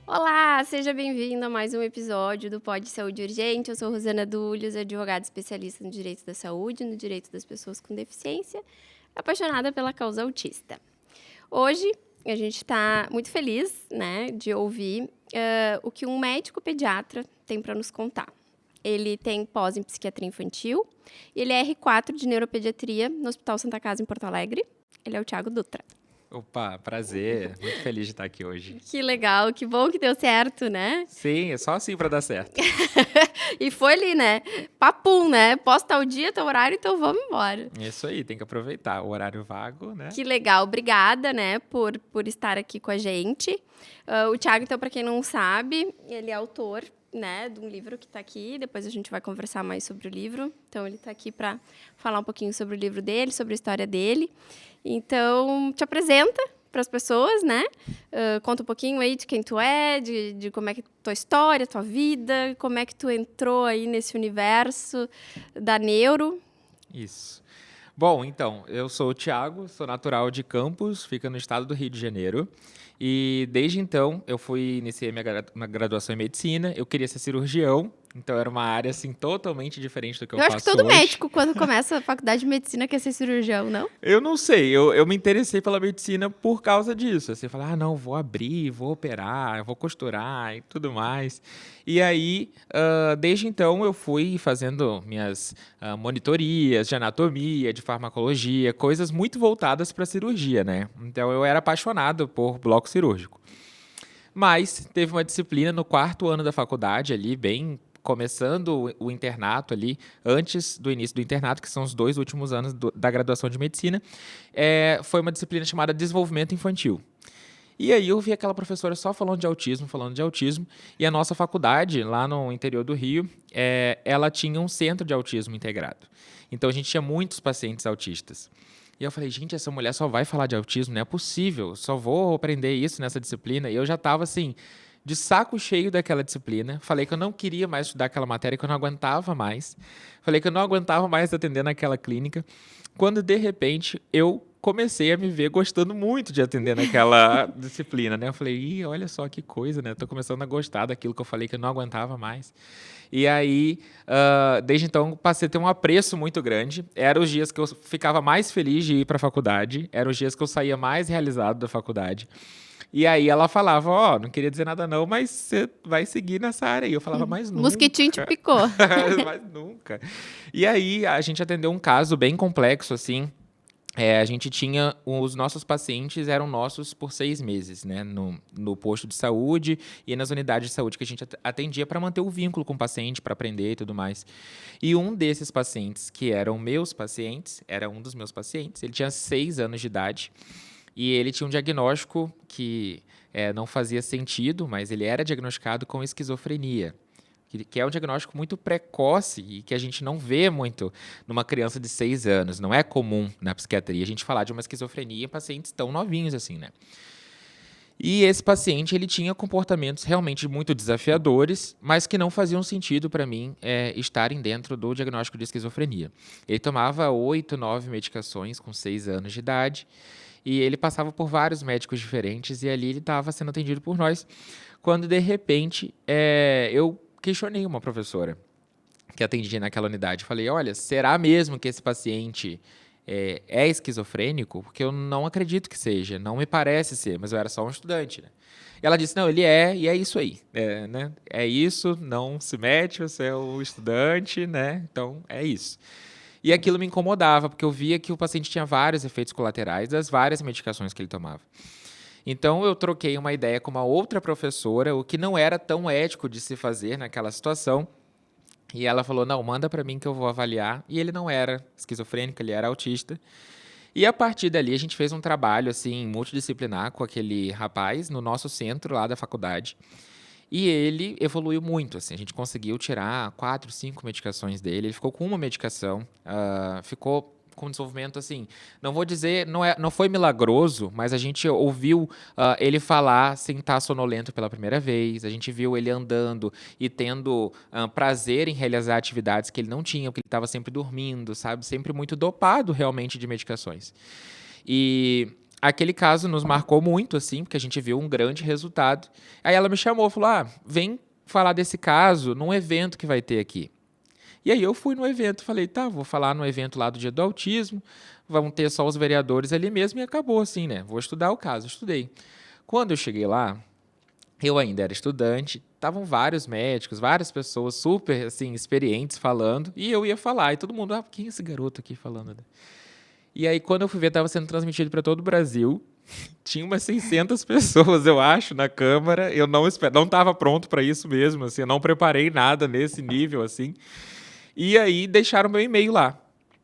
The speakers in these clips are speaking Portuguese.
Olá, seja bem-vindo a mais um episódio do Pod Saúde Urgente. Eu sou Rosana Dúlios, advogada especialista no direito da saúde, no direito das pessoas com deficiência, apaixonada pela causa autista. Hoje, a gente está muito feliz, de ouvir o que um médico pediatra tem para nos contar. Ele tem pós em psiquiatria infantil e ele é R4 de neuropediatria no Hospital Santa Casa, em Porto Alegre. Ele é o Thiago Dutra. Opa, prazer. Muito feliz de estar aqui hoje. Que legal, que bom que deu certo, né? Sim, é só assim para dar certo. E foi ali, né? Papum, né? Posso tal dia, tal horário, então vamos embora. Isso aí, tem que aproveitar o horário vago, né? Que legal, obrigada, né, por estar aqui com a gente. O Thiago, então, para quem não sabe, ele é autor, né, de um livro que está aqui. Depois a gente vai conversar mais sobre o livro. Então, ele está aqui para falar um pouquinho sobre o livro dele, sobre a história dele. Então, te apresenta para as pessoas, né? Conta um pouquinho aí de quem tu é, de como é que tua história, tua vida, como é que tu entrou aí nesse universo da neuro. Isso. Bom, então, eu sou o Thiago, sou natural de Campos, fica no estado do Rio de Janeiro. E desde então, iniciei minha graduação em medicina, eu queria ser cirurgião, então era uma área, assim, totalmente diferente do que eu faço hoje. Eu acho que todo médico, quando começa a faculdade de medicina, quer ser cirurgião, não? Eu não sei, eu me interessei pela medicina por causa disso. Você fala, não, vou abrir, vou operar, vou costurar e tudo mais. E aí, desde então, eu fui fazendo minhas monitorias de anatomia, de farmacologia, coisas muito voltadas para a cirurgia, né? Então, eu era apaixonado por bloco cirúrgico. Mas teve uma disciplina no 4º ano da faculdade ali, bem começando o internato ali, antes do início do internato, que são os 2 últimos anos da graduação de medicina, foi uma disciplina chamada Desenvolvimento Infantil. E aí eu vi aquela professora só falando de autismo, e a nossa faculdade, lá no interior do Rio, ela tinha um centro de autismo integrado. Então a gente tinha muitos pacientes autistas. E eu falei, gente, essa mulher só vai falar de autismo, não é possível, só vou aprender isso nessa disciplina. E eu já estava assim, de saco cheio daquela disciplina. Falei que eu não queria mais estudar aquela matéria, que eu não aguentava mais. Falei que eu não aguentava mais atender naquela clínica. Quando, de repente, eu comecei a me ver gostando muito de atender naquela disciplina, né? Eu falei, olha só que coisa, né? Tô começando a gostar daquilo que eu falei que eu não aguentava mais. E aí, desde então, passei a ter um apreço muito grande. Eram os dias que eu ficava mais feliz de ir para a faculdade. Eram os dias que eu saía mais realizado da faculdade. E aí ela falava, não queria dizer nada não, mas você vai seguir nessa área aí. Eu falava, mas nunca. Mosquitinho te picou. Mas nunca. E aí a gente atendeu um caso bem complexo, assim. A gente tinha, os nossos pacientes eram nossos por 6 meses, né? No posto de saúde e nas unidades de saúde que a gente atendia para manter o vínculo com o paciente, para aprender e tudo mais. E um desses pacientes, que eram meus pacientes, era um dos meus pacientes, ele tinha 6 anos de idade. E ele tinha um diagnóstico que não fazia sentido, mas ele era diagnosticado com esquizofrenia, que é um diagnóstico muito precoce e que a gente não vê muito numa criança de 6 anos. Não é comum na psiquiatria a gente falar de uma esquizofrenia em pacientes tão novinhos assim, né? E esse paciente, ele tinha comportamentos realmente muito desafiadores, mas que não faziam sentido para mim estarem dentro do diagnóstico de esquizofrenia. Ele tomava 8, 9 medicações com 6 anos de idade, e ele passava por vários médicos diferentes, e ali ele estava sendo atendido por nós, quando, de repente, eu questionei uma professora que atendia naquela unidade. Falei, olha, será mesmo que esse paciente é esquizofrênico? Porque eu não acredito que seja, não me parece ser, mas eu era só um estudante, né? E ela disse, não, ele e é isso aí, né? É isso, não se mete, você é o estudante, né? Então, é isso. E aquilo me incomodava, porque eu via que o paciente tinha vários efeitos colaterais das várias medicações que ele tomava. Então, eu troquei uma ideia com uma outra professora, o que não era tão ético de se fazer naquela situação. E ela falou, não, manda para mim que eu vou avaliar. E ele não era esquizofrênico, ele era autista. E a partir dali, a gente fez um trabalho assim, multidisciplinar com aquele rapaz no nosso centro lá da faculdade. E ele evoluiu muito, assim, a gente conseguiu tirar 4, 5 medicações dele. Ele ficou com uma medicação, ficou com desenvolvimento, assim, não vou dizer, não foi milagroso, mas a gente ouviu ele falar sem estar sonolento pela primeira vez, a gente viu ele andando e tendo prazer em realizar atividades que ele não tinha, porque ele estava sempre dormindo, sabe? Sempre muito dopado, realmente, de medicações. E aquele caso nos marcou muito, assim, porque a gente viu um grande resultado. Aí ela me chamou, falou, vem falar desse caso num evento que vai ter aqui. E aí eu fui no evento, falei, tá, vou falar no evento lá do Dia do Autismo, vão ter só os vereadores ali mesmo e acabou assim, né? Vou estudar o caso. Estudei. Quando eu cheguei lá, eu ainda era estudante, estavam vários médicos, várias pessoas super, assim, experientes falando, e eu ia falar, e todo mundo, quem é esse garoto aqui falando? E aí, quando eu fui ver, estava sendo transmitido para todo o Brasil. Tinha umas 600 pessoas, eu acho, na Câmara. Eu não estava pronto para isso mesmo, assim, eu não preparei nada nesse nível, assim. E aí, deixaram meu e-mail lá.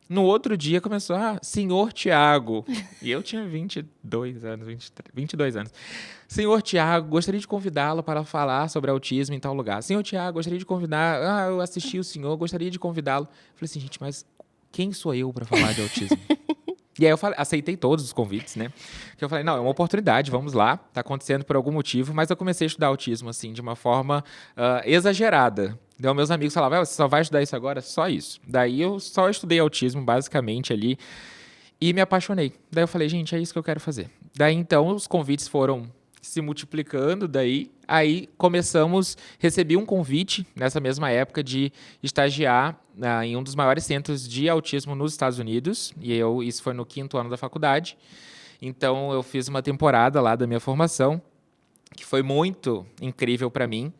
No outro dia, começou, senhor Tiago. E eu tinha 22 anos, 22 anos. Senhor Tiago, gostaria de convidá-lo para falar sobre autismo em tal lugar. Senhor Tiago, gostaria de convidar... eu assisti o senhor, gostaria de convidá-lo. Falei assim, gente, mas quem sou eu para falar de autismo? E aí eu aceitei todos os convites, né? Que eu falei, não, é uma oportunidade, vamos lá. Tá acontecendo por algum motivo, mas eu comecei a estudar autismo, assim, de uma forma exagerada. Então, meus amigos falavam, você só vai estudar isso agora? Só isso. Daí eu só estudei autismo, basicamente, ali, e me apaixonei. Daí eu falei, gente, é isso que eu quero fazer. Daí, então, os convites foram se multiplicando, aí recebi um convite nessa mesma época de estagiar em um dos maiores centros de autismo nos Estados Unidos, e isso foi no 5º ano da faculdade. Então eu fiz uma temporada lá da minha formação, que foi muito incrível para mim.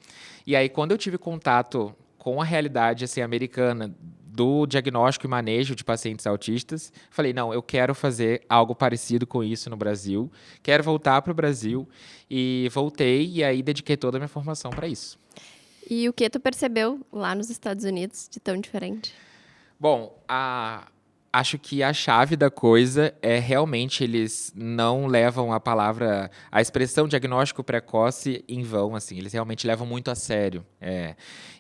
E aí quando eu tive contato com a realidade assim, americana do diagnóstico e manejo de pacientes autistas, falei, não, eu quero fazer algo parecido com isso no Brasil, quero voltar para o Brasil, e voltei, e aí dediquei toda a minha formação para isso. E o que tu percebeu lá nos Estados Unidos de tão diferente? Bom, acho que a chave da coisa é realmente eles não levam a expressão diagnóstico precoce em vão, assim, eles realmente levam muito a sério.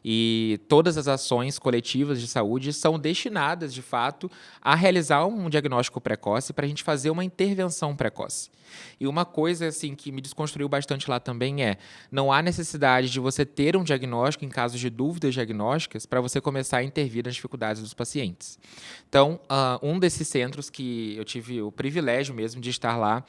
E todas as ações coletivas de saúde são destinadas, de fato, a realizar um diagnóstico precoce para a gente fazer uma intervenção precoce. E uma coisa assim que me desconstruiu bastante lá também não há necessidade de você ter um diagnóstico em casos de dúvidas diagnósticas para você começar a intervir nas dificuldades dos pacientes. Então, um desses centros que eu tive o privilégio mesmo de estar lá,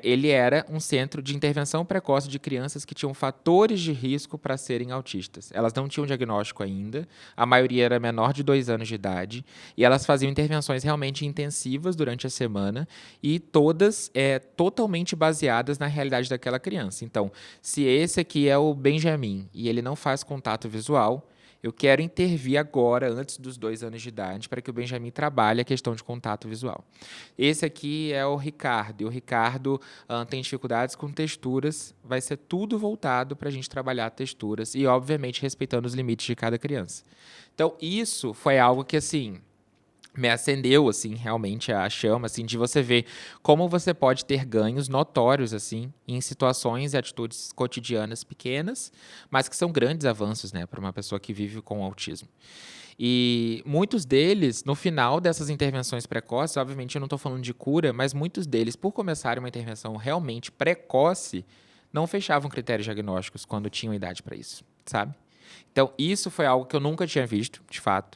ele era um centro de intervenção precoce de crianças que tinham fatores de risco para serem autistas. Elas não tinham diagnóstico ainda, a maioria era menor de 2 anos de idade, e elas faziam intervenções realmente intensivas durante a semana, e todas totalmente baseadas na realidade daquela criança. Então, se esse aqui é o Benjamin e ele não faz contato visual, eu quero intervir agora, antes dos 2 anos de idade, para que o Benjamin trabalhe a questão de contato visual. Esse aqui é o Ricardo, e o Ricardo tem dificuldades com texturas, vai ser tudo voltado para a gente trabalhar texturas e, obviamente, respeitando os limites de cada criança. Então, isso foi algo que, assim, me acendeu, assim, realmente a chama, assim, de você ver como você pode ter ganhos notórios, assim, em situações e atitudes cotidianas pequenas, mas que são grandes avanços, né, para uma pessoa que vive com autismo. E muitos deles, no final dessas intervenções precoces, obviamente eu não estou falando de cura, mas muitos deles, por começarem uma intervenção realmente precoce, não fechavam critérios diagnósticos quando tinham idade para isso, sabe? Então, isso foi algo que eu nunca tinha visto, de fato,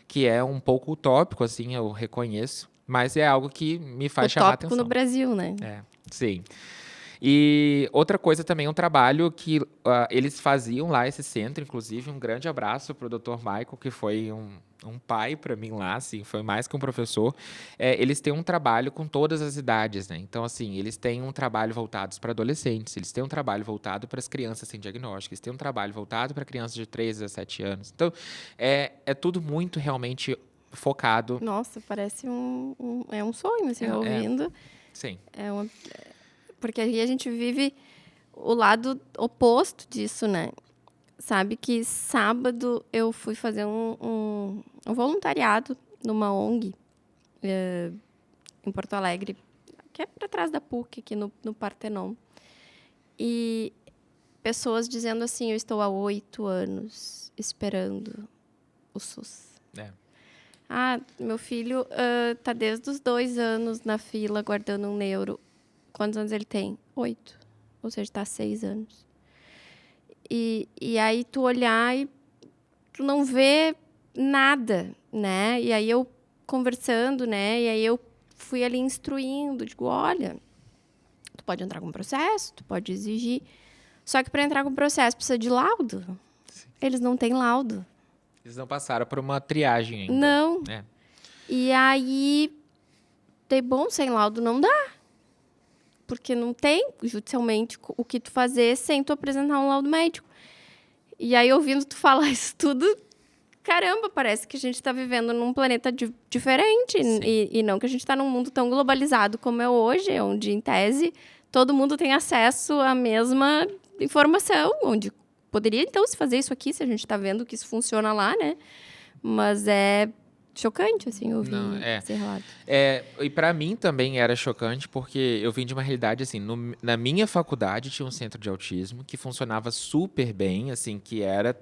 que é um pouco utópico, assim, eu reconheço, mas é algo que me faz chamar a atenção. Utópico no Brasil, né? Sim. E outra coisa também, um trabalho que eles faziam lá, esse centro, inclusive, um grande abraço para o Dr. Michael, que foi um pai para mim lá, assim, foi mais que um professor. Eles têm um trabalho com todas as idades, né? Então, assim, eles têm um trabalho voltado para adolescentes, eles têm um trabalho voltado para as crianças sem diagnóstico, eles têm um trabalho voltado para crianças de 13 a 17 anos. Então, é tudo muito realmente focado. Nossa, parece um sonho, assim, ouvindo. Sim. Porque aqui a gente vive o lado oposto disso, né? Sabe que sábado eu fui fazer um voluntariado numa ONG em Porto Alegre, que é para trás da PUC, aqui no Partenon. E pessoas dizendo assim, eu estou há 8 anos esperando o SUS. Meu filho tá desde os 2 anos na fila guardando um neuro. Quantos anos ele tem? 8. Ou seja, tá há 6 anos. E aí tu olhar e tu não vê nada, né? E aí eu conversando, né? E aí eu fui ali instruindo, digo, olha, tu pode entrar com processo, tu pode exigir. Só que para entrar com processo precisa de laudo. Sim. Eles não têm laudo. Eles não passaram por uma triagem ainda. Não. Né? E aí, bom, sem laudo não dá. Porque não tem, judicialmente, o que tu fazer sem tu apresentar um laudo médico. E aí, ouvindo tu falar isso tudo, caramba, parece que a gente está vivendo num planeta diferente. E não que a gente está num mundo tão globalizado como é hoje, onde, em tese, todo mundo tem acesso à mesma informação, onde poderia, então, se fazer isso aqui, se a gente está vendo que isso funciona lá, né? Mas é chocante, assim, ouvir esse relato. E para mim também era chocante, porque eu vim de uma realidade, assim, na minha faculdade tinha um centro de autismo que funcionava super bem, assim, que era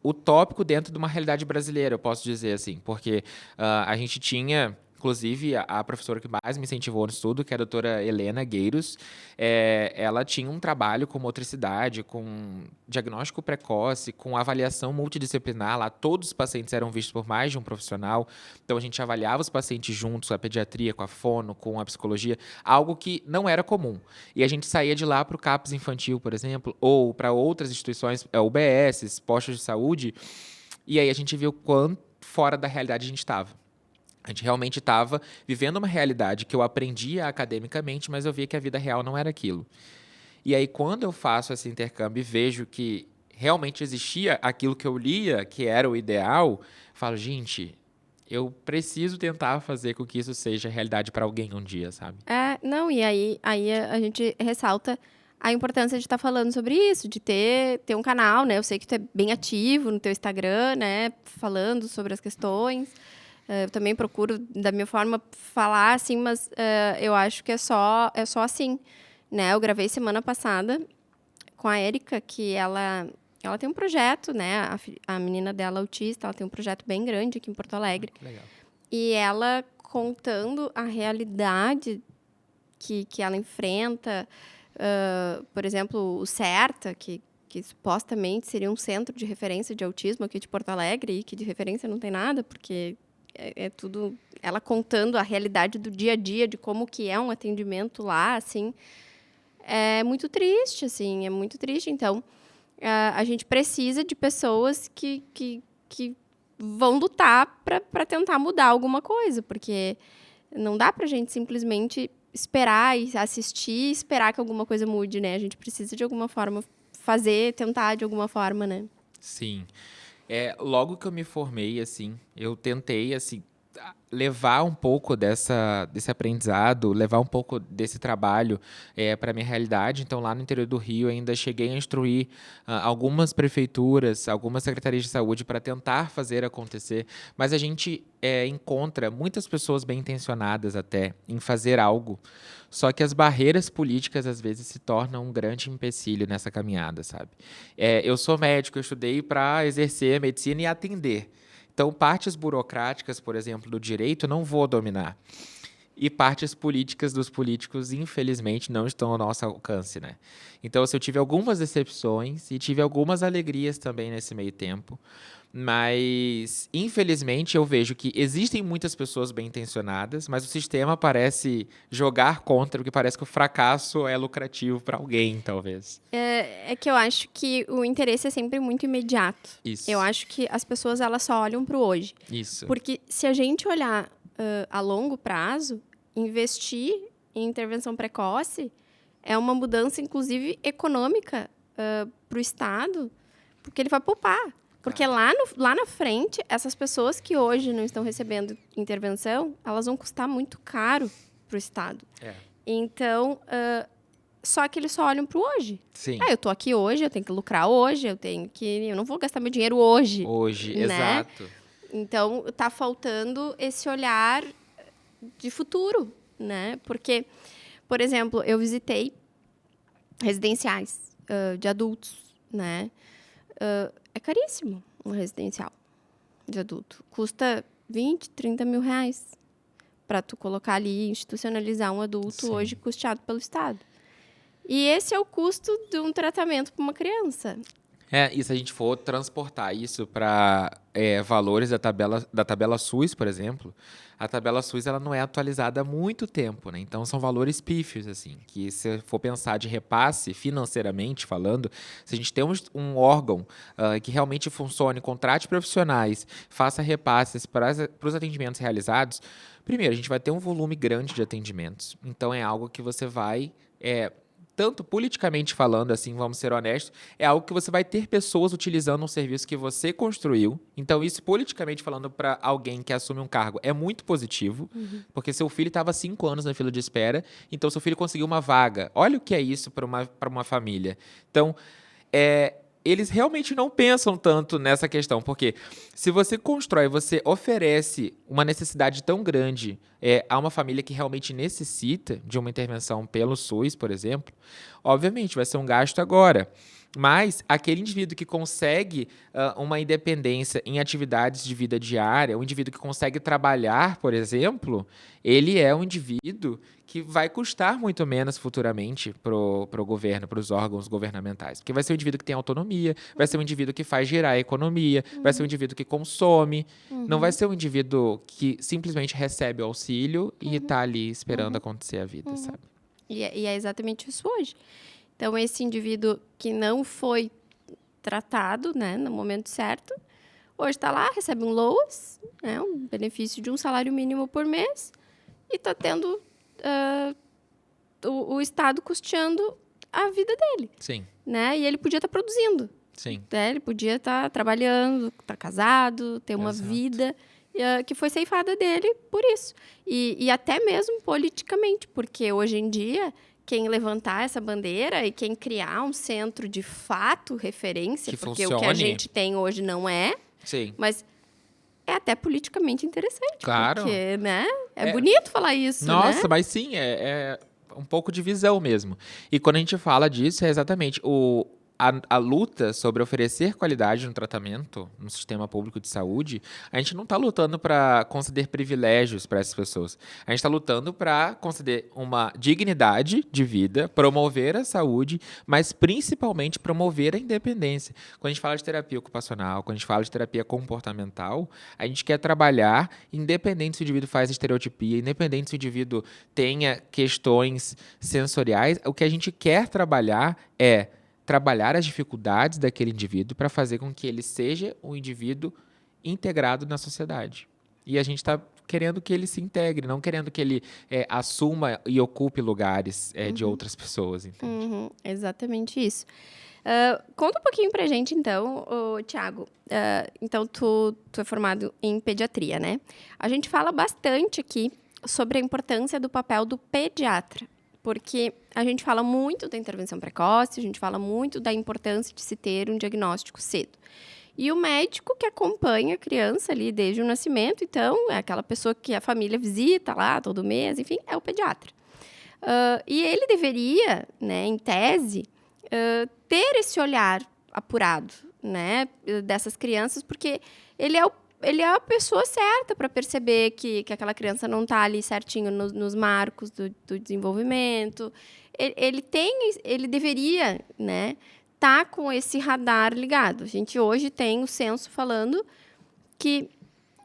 o tópico dentro de uma realidade brasileira, eu posso dizer assim, porque a gente tinha, inclusive, a professora que mais me incentivou no estudo, que é a doutora Helena Gueiros, ela tinha um trabalho com motricidade, com diagnóstico precoce, com avaliação multidisciplinar, lá todos os pacientes eram vistos por mais de um profissional, então a gente avaliava os pacientes juntos, a pediatria, com a fono, com a psicologia, algo que não era comum. E a gente saía de lá para o CAPS infantil, por exemplo, ou para outras instituições, UBS, postos de saúde, e aí a gente viu quanto fora da realidade a gente estava. A gente realmente estava vivendo uma realidade que eu aprendia academicamente, mas eu via que a vida real não era aquilo. E aí, quando eu faço esse intercâmbio e vejo que realmente existia aquilo que eu lia, que era o ideal, eu falo, gente, eu preciso tentar fazer com que isso seja realidade para alguém um dia, sabe? E aí a gente ressalta a importância de estar falando sobre isso, de ter um canal, né? Eu sei que tu é bem ativo no teu Instagram, né? Falando sobre as questões. Eu também procuro, da minha forma, falar, assim, mas eu acho que é só assim, né? Eu gravei semana passada com a Érica, que ela tem um projeto, né? A menina dela, autista, ela tem um projeto bem grande aqui em Porto Alegre. Legal. E ela contando a realidade que ela enfrenta, por exemplo, o CERTA, que supostamente seria um centro de referência de autismo aqui de Porto Alegre, e que de referência não tem nada, porque é tudo ela contando a realidade do dia a dia, de como que é um atendimento lá, assim, é muito triste, assim, é muito triste. Então, a gente precisa de pessoas que vão lutar para tentar mudar alguma coisa, porque não dá para a gente simplesmente esperar e assistir e esperar que alguma coisa mude, né? A gente precisa, de alguma forma, tentar de alguma forma, né? Sim. Logo que eu me formei, assim, eu tentei, assim, levar um pouco desse aprendizado, levar um pouco desse trabalho para a minha realidade. Então, lá no interior do Rio, ainda cheguei a instruir algumas prefeituras, algumas secretarias de saúde para tentar fazer acontecer. Mas a gente encontra muitas pessoas bem intencionadas até em fazer algo. Só que as barreiras políticas, às vezes, se tornam um grande empecilho nessa caminhada, sabe? Eu sou médico, eu estudei para exercer a medicina e atender. Então, partes burocráticas, por exemplo, do direito, não vou dominar. E partes políticas dos políticos, infelizmente, não estão ao nosso alcance, né? Então, eu tive algumas decepções e tive algumas alegrias também nesse meio tempo. Mas, infelizmente, eu vejo que existem muitas pessoas bem intencionadas, mas o sistema parece jogar contra, porque parece que o fracasso é lucrativo para alguém, talvez. É que eu acho que o interesse é sempre muito imediato. Isso. Eu acho que as pessoas, elas só olham para o hoje. Isso. Porque se a gente olhar a longo prazo, investir em intervenção precoce é uma mudança, inclusive, econômica para o Estado, porque ele vai poupar. Porque lá na frente, essas pessoas que hoje não estão recebendo intervenção, elas vão custar muito caro para o Estado. Então, só que eles só olham para o hoje. Sim. Eu tô aqui hoje, eu tenho que lucrar hoje, eu não vou gastar meu dinheiro hoje. Hoje, né? Exato. Então, tá faltando esse olhar de futuro, né? Porque, por exemplo, eu visitei residenciais de adultos, né? É caríssimo um residencial de adulto. Custa 20, 30 mil reais para tu colocar ali, institucionalizar um adulto Sim. hoje custeado pelo Estado. E esse é o custo de um tratamento para uma criança. E se a gente for transportar isso para valores da tabela SUS, por exemplo, a tabela SUS ela não é atualizada há muito tempo, né? Então são valores pífios, assim, que se for pensar de repasse financeiramente falando, se a gente tem um órgão que realmente funcione, contrate profissionais, faça repasses para os atendimentos realizados, primeiro, a gente vai ter um volume grande de atendimentos. Então é algo que você vai tanto politicamente falando, assim, vamos ser honestos, é algo que você vai ter pessoas utilizando um serviço que você construiu. Então, isso, politicamente falando, para alguém que assume um cargo, é muito positivo, porque seu filho estava 5 anos na fila de espera, então seu filho conseguiu uma vaga. Olha o que é isso para uma família. Então, eles realmente não pensam tanto nessa questão, porque se você constrói, você oferece uma necessidade tão grande a uma família que realmente necessita de uma intervenção pelo SUS, por exemplo, obviamente vai ser um gasto agora. Mas aquele indivíduo que consegue uma independência em atividades de vida diária, um indivíduo que consegue trabalhar, por exemplo, ele é um indivíduo que vai custar muito menos futuramente para o governo, para os órgãos governamentais. Porque vai ser um indivíduo que tem autonomia, vai ser um indivíduo que faz girar a economia, vai ser um indivíduo que consome, não vai ser um indivíduo que simplesmente recebe o auxílio e está ali esperando acontecer a vida, sabe? E é exatamente isso hoje. Então, esse indivíduo que não foi tratado, né, no momento certo, hoje está lá, recebe um LOAS, né, um benefício de um salário mínimo por mês, e está tendo o Estado custeando a vida dele. Sim. Né? E ele podia estar produzindo. Sim. Né? Ele podia estar trabalhando, estar casado, ter uma vida que foi ceifada dele por isso. E até mesmo politicamente, porque hoje em dia, quem levantar essa bandeira e quem criar um centro de fato referência, Que porque funcione. o que a gente tem hoje não é, Sim. mas é até politicamente interessante. Claro. Porque, né? É bonito falar isso, Nossa, né? mas sim, é um pouco de visão mesmo. E quando a gente fala disso, é exatamente a luta sobre oferecer qualidade no tratamento no sistema público de saúde, a gente não está lutando para conceder privilégios para essas pessoas. A gente está lutando para conceder uma dignidade de vida, promover a saúde, mas principalmente promover a independência. Quando a gente fala de terapia ocupacional, quando a gente fala de terapia comportamental, a gente quer trabalhar independente se o indivíduo faz estereotipia, independente se o indivíduo tenha questões sensoriais, o que a gente quer trabalhar é trabalhar as dificuldades daquele indivíduo para fazer com que ele seja um indivíduo integrado na sociedade. E a gente está querendo que ele se integre, não querendo que ele assuma e ocupe lugares de outras pessoas, entende? Exatamente isso. Conta um pouquinho pra gente, então, Thiago. Então, tu é formado em pediatria, né? A gente fala bastante aqui sobre a importância do papel do pediatra, porque a gente fala muito da intervenção precoce, a gente fala muito da importância de se ter um diagnóstico cedo. E o médico que acompanha a criança ali desde o nascimento, então, é aquela pessoa que a família visita lá todo mês, enfim, é o pediatra. E ele deveria, né, em tese, ter esse olhar apurado, né, dessas crianças, porque ele é a pessoa certa para perceber que aquela criança não está ali certinho nos marcos do desenvolvimento. Ele deveria, né, tá com esse radar ligado. A gente hoje tem o censo falando que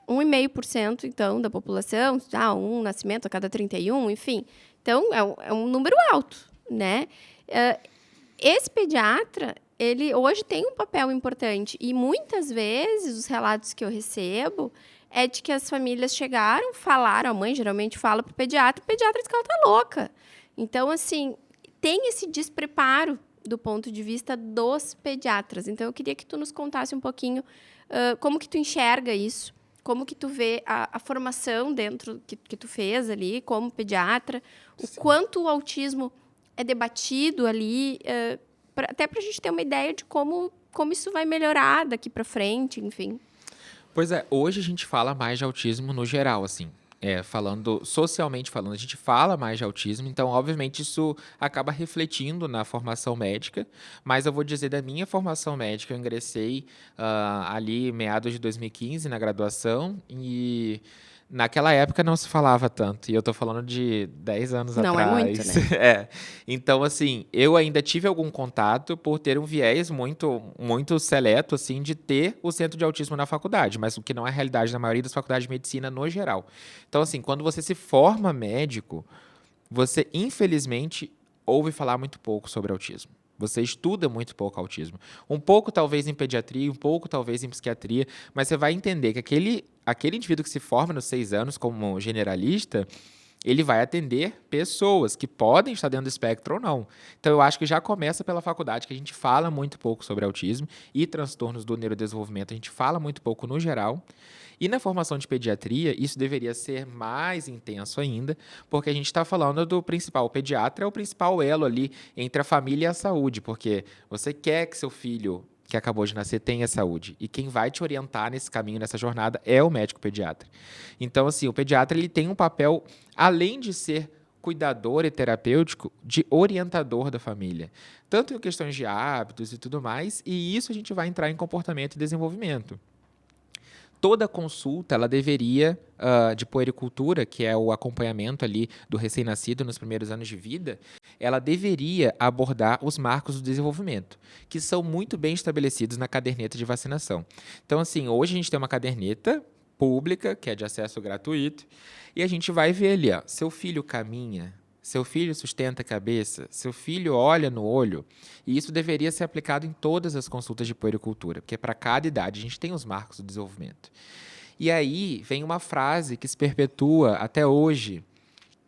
1,5%, então, da população, um nascimento a cada 31, enfim. Então, é um número alto, né? Esse pediatra, ele hoje tem um papel importante. E, muitas vezes, os relatos que eu recebo é de que as famílias chegaram, falaram, a mãe geralmente fala para o pediatra diz que ela está louca. Então, assim, tem esse despreparo do ponto de vista dos pediatras. Então, eu queria que tu nos contasse um pouquinho como que tu enxerga isso, como que tu vê a formação dentro que tu fez ali como pediatra, o quanto o autismo é debatido ali, até para a gente ter uma ideia de como isso vai melhorar daqui para frente, enfim. Pois é, hoje a gente fala mais de autismo no geral, assim. falando socialmente falando, a gente fala mais de autismo, então, obviamente, isso acaba refletindo na formação médica, mas eu vou dizer da minha formação médica, eu ingressei ali meados de 2015 na graduação e naquela época não se falava tanto, e eu tô falando de 10 anos Não é muito, atrás. né? Então, assim, eu ainda tive algum contato por ter um viés muito, muito seleto, assim, de ter o centro de autismo na faculdade, mas o que não é a realidade na maioria das faculdades de medicina no geral. Então, assim, quando você se forma médico, você, infelizmente, ouve falar muito pouco sobre autismo. Você estuda muito pouco autismo. Um pouco, talvez, em pediatria, um pouco, talvez, em psiquiatria, mas você vai entender que aquele indivíduo que se forma nos 6 anos como generalista, ele vai atender pessoas que podem estar dentro do espectro ou não. Então, eu acho que já começa pela faculdade, que a gente fala muito pouco sobre autismo e transtornos do neurodesenvolvimento, a gente fala muito pouco no geral. E na formação de pediatria, isso deveria ser mais intenso ainda, porque a gente está falando do principal. O pediatra é o principal elo ali entre a família e a saúde, porque você quer que seu filho que acabou de nascer tenha saúde. E quem vai te orientar nesse caminho, nessa jornada, é o médico pediatra. Então, assim, o pediatra ele tem um papel, além de ser cuidador e terapêutico, de orientador da família. Tanto em questões de hábitos e tudo mais, e isso a gente vai entrar em comportamento e desenvolvimento. Toda consulta, ela deveria, de puericultura, que é o acompanhamento ali do recém-nascido nos primeiros anos de vida, ela deveria abordar os marcos do desenvolvimento, que são muito bem estabelecidos na caderneta de vacinação. Então, assim, hoje a gente tem uma caderneta pública, que é de acesso gratuito, e a gente vai ver ali, ó, seu filho caminha, seu filho sustenta a cabeça, seu filho olha no olho, e isso deveria ser aplicado em todas as consultas de puericultura, porque para cada idade a gente tem os marcos do desenvolvimento. E aí vem uma frase que se perpetua até hoje,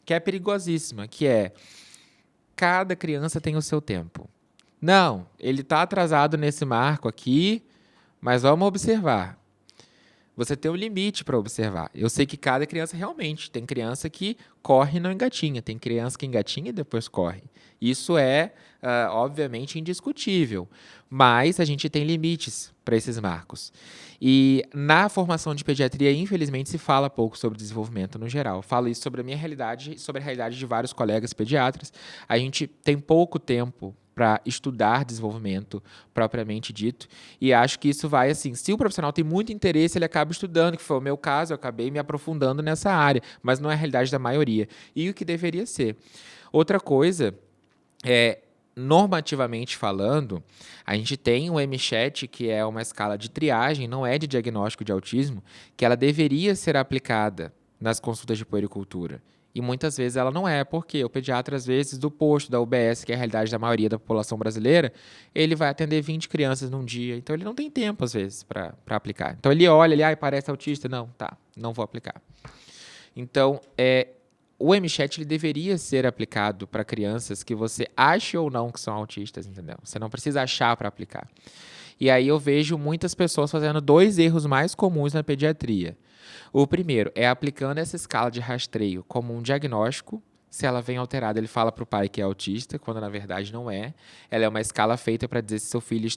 que é perigosíssima, que é: cada criança tem o seu tempo. Não, ele está atrasado nesse marco aqui, mas vamos observar. Você tem um limite para observar. Eu sei que cada criança realmente, tem criança que corre e não engatinha, tem criança que engatinha e depois corre. Isso é, obviamente, indiscutível, mas a gente tem limites para esses marcos. E na formação de pediatria, infelizmente, se fala pouco sobre desenvolvimento no geral. Eu falo isso sobre a minha realidade e sobre a realidade de vários colegas pediatras. A gente tem pouco tempo para estudar desenvolvimento propriamente dito, e acho que isso vai assim, se o profissional tem muito interesse, ele acaba estudando, que foi o meu caso, eu acabei me aprofundando nessa área, mas não é a realidade da maioria, e o que deveria ser. Outra coisa é, normativamente falando, a gente tem o MCHAT, que é uma escala de triagem, não é de diagnóstico de autismo, que ela deveria ser aplicada nas consultas de puericultura. E muitas vezes ela não é, porque o pediatra, às vezes, do posto da UBS, que é a realidade da maioria da população brasileira, ele vai atender 20 crianças num dia. Então, ele não tem tempo, às vezes, para aplicar. Então, ele olha, ele parece autista. Não, tá, não vou aplicar. Então, o MCHAT ele deveria ser aplicado para crianças que você ache ou não que são autistas, entendeu? Você não precisa achar para aplicar. E aí eu vejo muitas pessoas fazendo 2 erros mais comuns na pediatria. O primeiro é aplicando essa escala de rastreio como um diagnóstico. Se ela vem alterada, ele fala para o pai que é autista, quando na verdade não é. Ela é uma escala feita para dizer se seu filho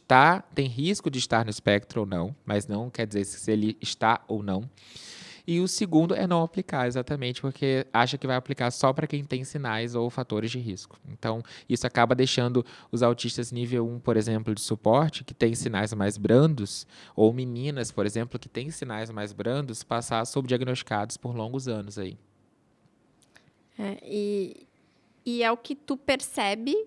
tem risco de estar no espectro ou não, mas não quer dizer se ele está ou não. E o segundo é não aplicar, exatamente, porque acha que vai aplicar só para quem tem sinais ou fatores de risco. Então, isso acaba deixando os autistas nível 1, por exemplo, de suporte, que tem sinais mais brandos, ou meninas, por exemplo, que têm sinais mais brandos, passar subdiagnosticados por longos anos aí. E é o que tu percebe,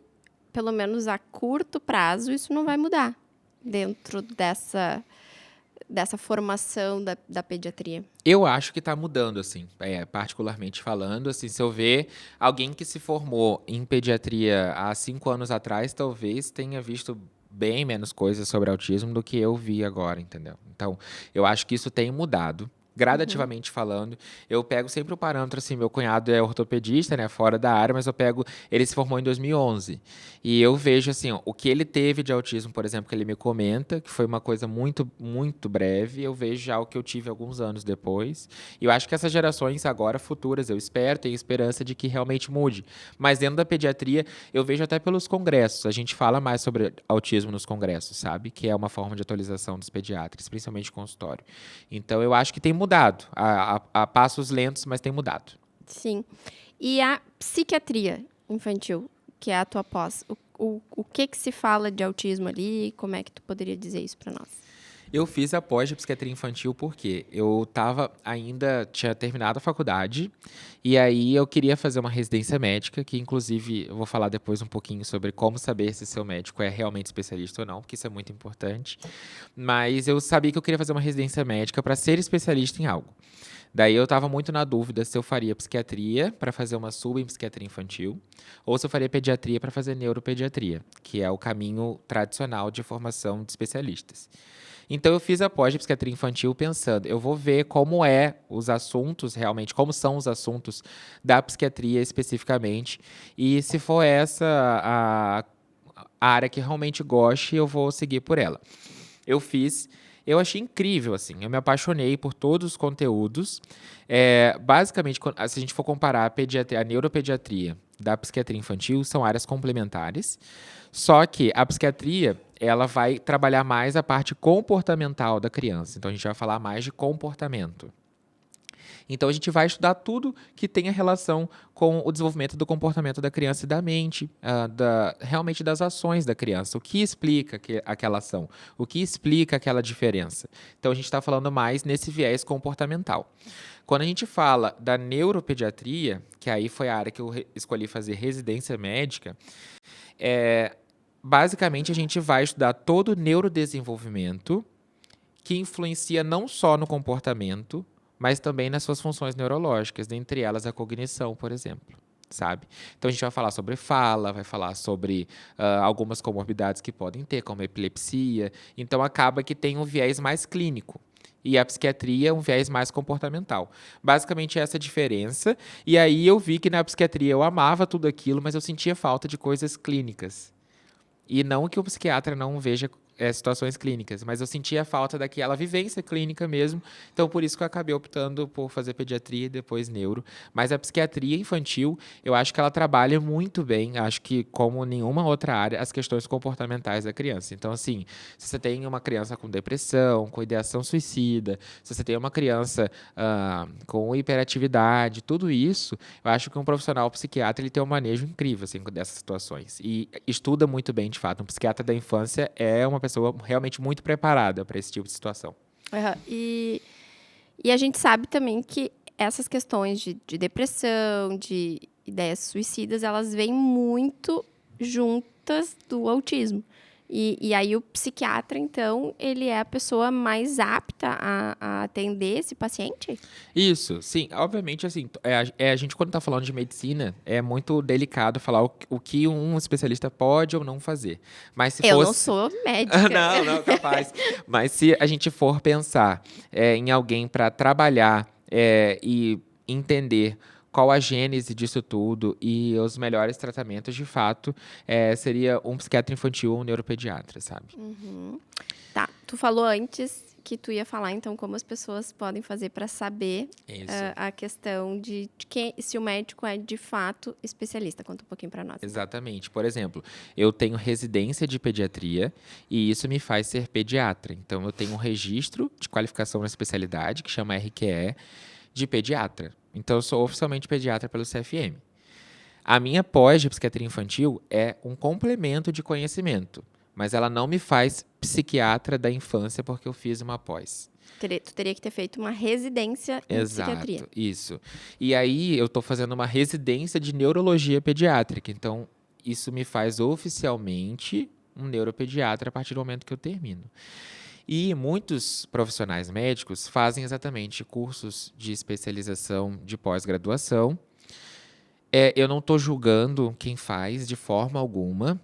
pelo menos a curto prazo, isso não vai mudar dentro dessa formação da pediatria. Eu acho que está mudando, assim, particularmente falando, assim, se eu ver alguém que se formou em pediatria há 5 anos atrás, talvez tenha visto bem menos coisas sobre autismo do que eu vi agora, entendeu? Então, eu acho que isso tem mudado. Gradativamente falando, eu pego sempre o parâmetro, assim, meu cunhado é ortopedista, né, fora da área, mas ele se formou em 2011, e eu vejo, assim, ó, o que ele teve de autismo, por exemplo, que ele me comenta, que foi uma coisa muito, muito breve, eu vejo já o que eu tive alguns anos depois, e eu acho que essas gerações agora futuras, eu espero, tenho esperança de que realmente mude, mas dentro da pediatria, eu vejo até pelos congressos, a gente fala mais sobre autismo nos congressos, sabe, que é uma forma de atualização dos pediatras, principalmente consultório, então eu acho que tem mudado mudado, a passos lentos, mas tem mudado. Sim. E a psiquiatria infantil, que é a tua pós, o que se fala de autismo ali? Como é que tu poderia dizer isso para nós? Eu fiz a pós de psiquiatria infantil porque eu tinha terminado a faculdade, e aí eu queria fazer uma residência médica, que inclusive eu vou falar depois um pouquinho sobre como saber se seu médico é realmente especialista ou não, porque isso é muito importante. Mas eu sabia que eu queria fazer uma residência médica para ser especialista em algo. Daí eu estava muito na dúvida se eu faria psiquiatria para fazer uma sub em psiquiatria infantil ou se eu faria pediatria para fazer neuropediatria, que é o caminho tradicional de formação de especialistas. Então eu fiz a pós de psiquiatria infantil pensando, eu vou ver como os assuntos realmente, como são os assuntos da psiquiatria especificamente, e se for essa a área que realmente goste, eu vou seguir por ela. Eu achei incrível, assim, eu me apaixonei por todos os conteúdos. Basicamente, se a gente for comparar a neuropediatria da psiquiatria infantil, são áreas complementares, só que a psiquiatria, ela vai trabalhar mais a parte comportamental da criança, então a gente vai falar mais de comportamento. Então, a gente vai estudar tudo que tenha relação com o desenvolvimento do comportamento da criança e da mente, realmente das ações da criança. O que explica aquela ação? O que explica aquela diferença? Então, a gente está falando mais nesse viés comportamental. Quando a gente fala da neuropediatria, que aí foi a área que eu escolhi fazer residência médica, basicamente a gente vai estudar todo o neurodesenvolvimento que influencia não só no comportamento, mas também nas suas funções neurológicas, dentre elas a cognição, por exemplo, sabe? Então, a gente vai falar sobre fala, vai falar sobre algumas comorbidades que podem ter, como epilepsia. Então, acaba que tem um viés mais clínico. E a psiquiatria é um viés mais comportamental. Basicamente, essa é a diferença. E aí, eu vi que na psiquiatria eu amava tudo aquilo, mas eu sentia falta de coisas clínicas. E não que o psiquiatra não veja situações clínicas, mas eu sentia falta daquela vivência clínica mesmo, então por isso que eu acabei optando por fazer pediatria e depois neuro. Mas a psiquiatria infantil, eu acho que ela trabalha muito bem, acho que como nenhuma outra área, as questões comportamentais da criança. Então, assim, se você tem uma criança com depressão, com ideação suicida, se você tem uma criança com hiperatividade, tudo isso, eu acho que um profissional psiquiatra ele tem um manejo incrível assim, dessas situações. E estuda muito bem, de fato. Um psiquiatra da infância é uma pessoa realmente muito preparada para esse tipo de situação. Uhum. E a gente sabe também que essas questões de depressão, de ideias suicidas, elas vêm muito juntas do autismo. E aí o psiquiatra, então, ele é a pessoa mais apta a atender esse paciente? Isso, sim. Obviamente, assim, a gente quando está falando de medicina, é muito delicado falar o que um especialista pode ou não fazer. Mas se Eu fosse... não sou médica. Não, capaz. Mas se a gente for pensar em alguém para trabalhar e entender qual a gênese disso tudo e os melhores tratamentos, de fato, seria um psiquiatra infantil ou um neuropediatra, sabe? Uhum. Tá, tu falou antes que tu ia falar, então, como as pessoas podem fazer para saber a questão de se o médico é, de fato, especialista. Conta um pouquinho para nós. Exatamente. Por exemplo, eu tenho residência de pediatria e isso me faz ser pediatra. Então, eu tenho um registro de qualificação na especialidade, que chama RQE, de pediatra. Então, eu sou oficialmente pediatra pelo CFM. A minha pós de psiquiatria infantil é um complemento de conhecimento, mas ela não me faz psiquiatra da infância porque eu fiz uma pós. Tu teria que ter feito uma residência em psiquiatria. Exato, isso. E aí, eu estou fazendo uma residência de neurologia pediátrica. Então, isso me faz oficialmente um neuropediatra a partir do momento que eu termino. E muitos profissionais médicos fazem exatamente cursos de especialização de pós-graduação. Eu não estou julgando quem faz de forma alguma,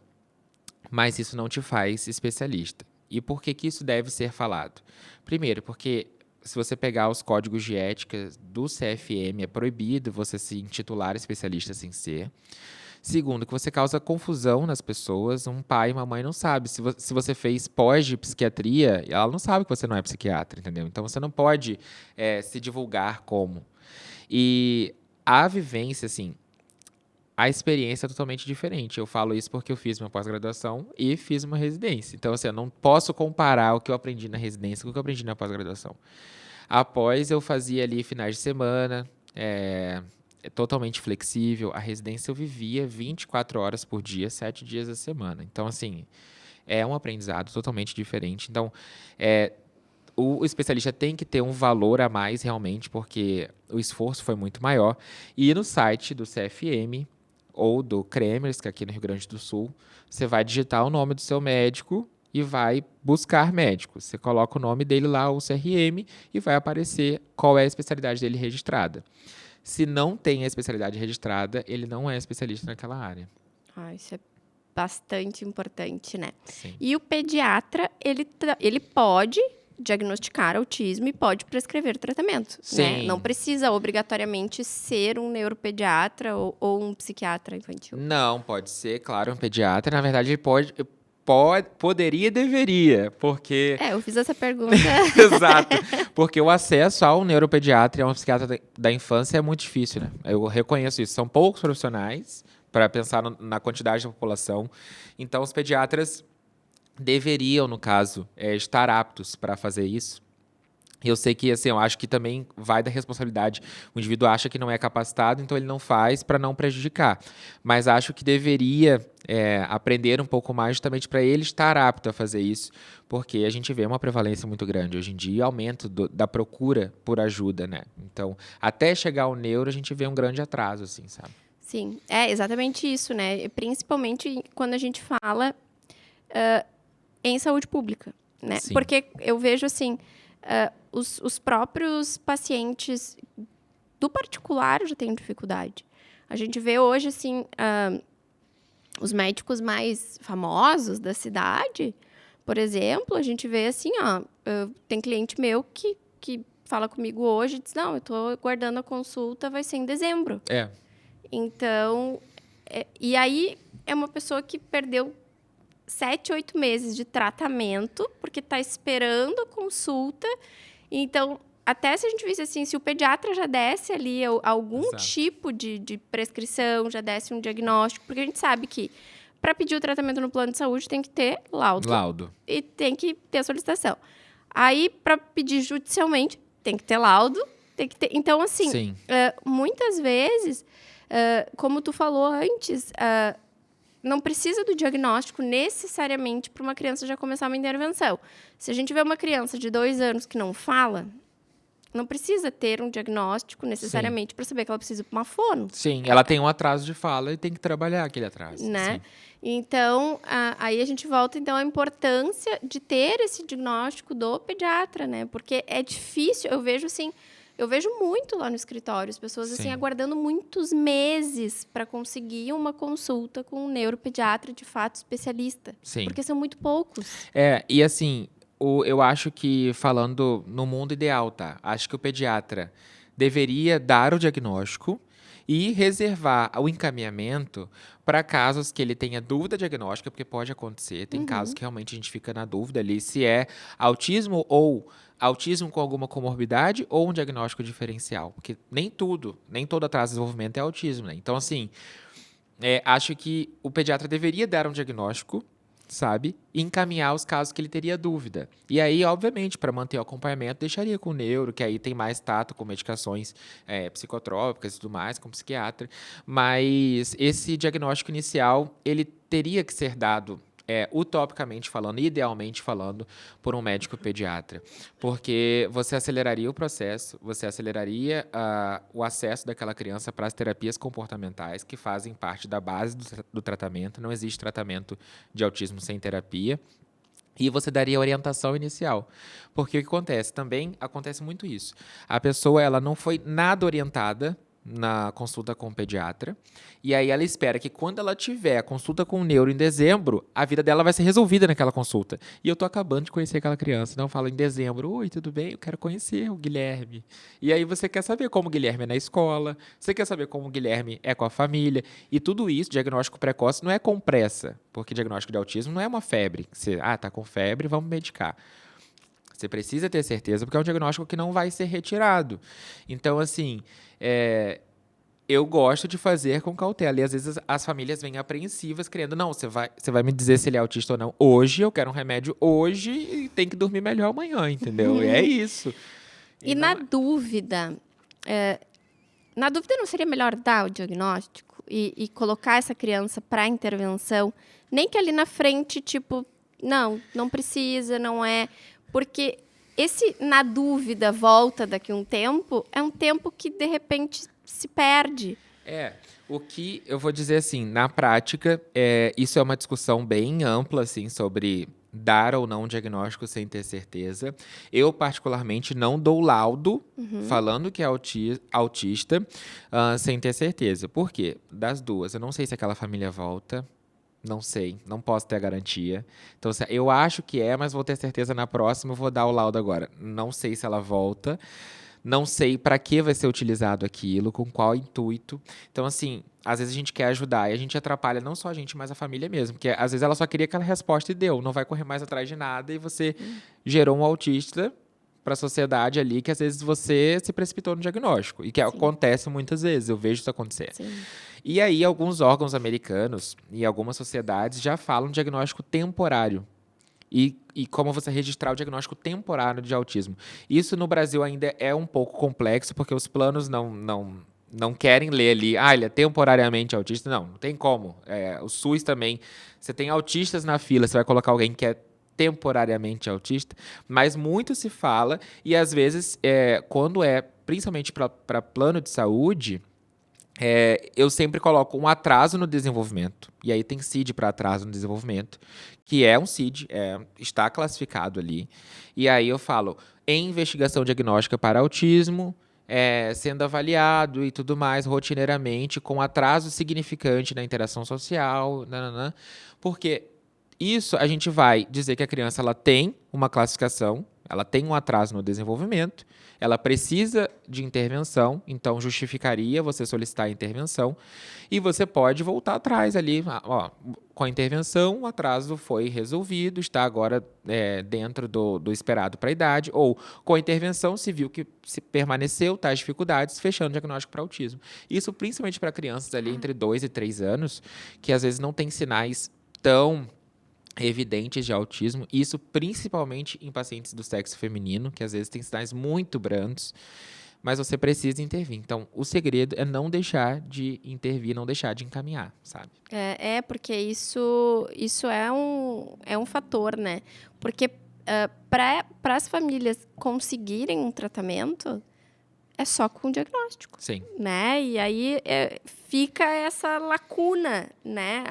mas isso não te faz especialista. E por que isso deve ser falado? Primeiro, porque se você pegar os códigos de ética do CFM, é proibido você se intitular especialista sem ser. Segundo, que você causa confusão nas pessoas. Um pai e uma mãe não sabem. Se você fez pós de psiquiatria, ela não sabe que você não é psiquiatra, entendeu? Então, você não pode se divulgar como. E a vivência, assim, a experiência é totalmente diferente. Eu falo isso porque eu fiz minha pós-graduação e fiz uma residência. Então, assim, eu não posso comparar o que eu aprendi na residência com o que eu aprendi na pós-graduação. Após, eu fazia ali finais de semana, é totalmente flexível. A residência eu vivia 24 horas por dia, 7 dias da semana. Então, assim, é um aprendizado totalmente diferente. Então, o especialista tem que ter um valor a mais realmente, porque o esforço foi muito maior. E no site do CFM ou do Cremers, que é aqui no Rio Grande do Sul, você vai digitar o nome do seu médico e vai buscar médico. Você coloca o nome dele lá, o CRM, e vai aparecer qual é a especialidade dele registrada. Se não tem a especialidade registrada, ele não é especialista naquela área. Isso é bastante importante, né? Sim. E o pediatra, ele pode diagnosticar autismo e pode prescrever tratamento, né? Sim. Não precisa obrigatoriamente ser um neuropediatra ou um psiquiatra infantil. Não, pode ser, claro, um pediatra. Na verdade, ele poderia e deveria, porque... Eu fiz essa pergunta. Exato, porque o acesso ao neuropediatra e a um psiquiatra da infância é muito difícil, né? Eu reconheço isso. São poucos profissionais para pensar na quantidade da população. Então, os pediatras deveriam, no caso, estar aptos para fazer isso. Eu sei que, assim, eu acho que também vai da responsabilidade. O indivíduo acha que não é capacitado, então ele não faz para não prejudicar. Mas acho que deveria aprender um pouco mais justamente para ele estar apto a fazer isso, porque a gente vê uma prevalência muito grande hoje em dia, aumento da procura por ajuda, né? Então, até chegar ao neuro, a gente vê um grande atraso, assim, sabe? Sim, é exatamente isso, né? Principalmente quando a gente fala em saúde pública, né? Sim. Porque eu vejo, assim, os próprios pacientes do particular já têm dificuldade. A gente vê hoje, assim, os médicos mais famosos da cidade, por exemplo, a gente vê assim, tem cliente meu que fala comigo hoje e diz, não, eu estou guardando a consulta, vai ser em dezembro. Então, e aí é uma pessoa que perdeu 7, 8 meses de tratamento, porque está esperando a consulta. Então, até se a gente visse assim, se o pediatra já desse ali algum Exato. tipo de prescrição, já desse um diagnóstico, porque a gente sabe que para pedir o tratamento no plano de saúde tem que ter laudo. E tem que ter a solicitação. Aí, para pedir judicialmente, tem que ter laudo, tem que ter... Então, assim, muitas vezes, como tu falou antes, não precisa do diagnóstico necessariamente para uma criança já começar uma intervenção. Se a gente vê uma criança de 2 anos que não fala, não precisa ter um diagnóstico necessariamente para saber que ela precisa ir para uma fono. Sim, ela tem um atraso de fala e tem que trabalhar aquele atraso. Né? Sim. Então, aí a gente volta, então, à importância de ter esse diagnóstico do pediatra, né? Porque é difícil, eu vejo muito lá no escritório, as pessoas assim, aguardando muitos meses para conseguir uma consulta com um neuropediatra de fato especialista. Sim. Porque são muito poucos. E assim, eu acho que, falando no mundo ideal, tá? Acho que o pediatra deveria dar o diagnóstico e reservar o encaminhamento para casos que ele tenha dúvida diagnóstica, porque pode acontecer. Tem casos que realmente a gente fica na dúvida ali se é autismo ou autismo com alguma comorbidade ou um diagnóstico diferencial. Porque nem todo atraso de desenvolvimento é autismo, né? Então, assim, acho que o pediatra deveria dar um diagnóstico, sabe? E encaminhar os casos que ele teria dúvida. E aí, obviamente, para manter o acompanhamento, deixaria com o neuro, que aí tem mais tato com medicações psicotrópicas e tudo mais, com o psiquiatra. Mas esse diagnóstico inicial, ele teria que ser dado, utopicamente falando, idealmente falando, por um médico pediatra. Porque você aceleraria o processo, você aceleraria o acesso daquela criança para as terapias comportamentais, que fazem parte da base do tratamento. Não existe tratamento de autismo sem terapia. E você daria orientação inicial. Porque o que acontece? Também acontece muito isso. A pessoa ela não foi nada orientada na consulta com o pediatra, e aí ela espera que quando ela tiver a consulta com o neuro em dezembro, a vida dela vai ser resolvida naquela consulta. E eu tô acabando de conhecer aquela criança, então eu falo em dezembro, oi, tudo bem? Eu quero conhecer o Guilherme. E aí você quer saber como o Guilherme é na escola, você quer saber como o Guilherme é com a família, e tudo isso, diagnóstico precoce, não é com pressa, porque diagnóstico de autismo não é uma febre, você, tá com febre, vamos medicar. Você precisa ter certeza, porque é um diagnóstico que não vai ser retirado. Então, assim, eu gosto de fazer com cautela. E, às vezes, as famílias vêm apreensivas, querendo, não, você vai me dizer se ele é autista ou não. Hoje, eu quero um remédio hoje e tem que dormir melhor amanhã, entendeu? E é isso. E na dúvida não seria melhor dar o diagnóstico e colocar essa criança para intervenção, nem que ali na frente, tipo, não precisa, não é, porque esse na dúvida volta daqui a um tempo, é um tempo que de repente se perde. O que eu vou dizer assim, na prática, isso é uma discussão bem ampla, assim, sobre dar ou não diagnóstico sem ter certeza. Eu, particularmente, não dou laudo falando que é autista sem ter certeza. Por quê? Das duas. Eu não sei se aquela família volta. Não sei, não posso ter a garantia. Então, eu acho que mas vou ter certeza na próxima, eu vou dar o laudo agora. Não sei se ela volta. Não sei para que vai ser utilizado aquilo, com qual intuito. Então, assim, às vezes a gente quer ajudar e a gente atrapalha não só a gente, mas a família mesmo. Porque às vezes ela só queria aquela resposta e deu. Não vai correr mais atrás de nada e você gerou um autista para a sociedade ali que às vezes você se precipitou no diagnóstico. E que acontece muitas vezes, eu vejo isso acontecer. Sim. E aí, alguns órgãos americanos e algumas sociedades já falam diagnóstico temporário. E como você registrar o diagnóstico temporário de autismo. Isso no Brasil ainda é um pouco complexo, porque os planos não querem ler ali, ele é temporariamente autista. Não tem como. O SUS também, você tem autistas na fila, você vai colocar alguém que é temporariamente autista, mas muito se fala, e às vezes, quando principalmente para plano de saúde, eu sempre coloco um atraso no desenvolvimento. E aí tem CID para atraso no desenvolvimento, que é um CID, está classificado ali. E aí eu falo, em investigação diagnóstica para autismo, sendo avaliado e tudo mais rotineiramente, com atraso significante na interação social, porque isso a gente vai dizer que a criança ela tem uma classificação, ela tem um atraso no desenvolvimento, ela precisa de intervenção, então justificaria você solicitar a intervenção, e você pode voltar atrás ali, com a intervenção, o atraso foi resolvido, está agora dentro do esperado para a idade, ou com a intervenção se viu que se permaneceu tais dificuldades, fechando o diagnóstico para autismo. Isso principalmente para crianças ali entre 2 e 3 anos, que às vezes não têm sinais tão evidentes de autismo, isso principalmente em pacientes do sexo feminino, que às vezes tem sinais muito brandos, mas você precisa intervir. Então, o segredo é não deixar de intervir, não deixar de encaminhar, sabe? Porque isso é um fator, né? Porque para as famílias conseguirem um tratamento, é só com diagnóstico. Sim. Né? E aí fica essa lacuna, né?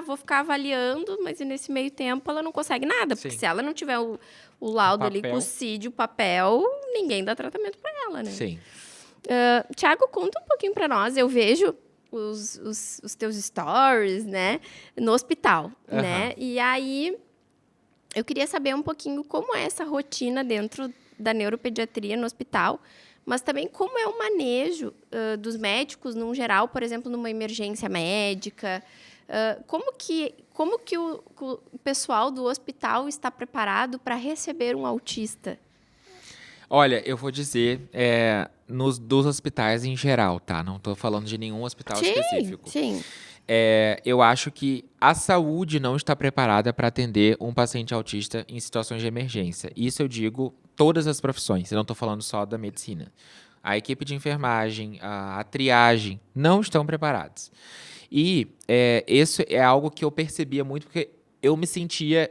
Vou ficar avaliando, mas nesse meio tempo ela não consegue nada. Porque se ela não tiver o laudo ali com o CID, o papel, ninguém dá tratamento para ela, né? Sim. Tiago, conta um pouquinho para nós. Eu vejo os teus stories, né? No hospital, né? E aí, eu queria saber um pouquinho como é essa rotina dentro da neuropediatria no hospital, mas também como é o manejo dos médicos, num geral, por exemplo, numa emergência médica. Como que o pessoal do hospital está preparado para receber um autista? Olha, eu vou dizer dos hospitais em geral, tá? Não estou falando de nenhum hospital específico. Sim. Eu acho que a saúde não está preparada para atender um paciente autista em situações de emergência. Isso eu digo todas as profissões, eu não estou falando só da medicina. A equipe de enfermagem, a triagem, não estão preparados. E isso é algo que eu percebia muito, porque eu me sentia,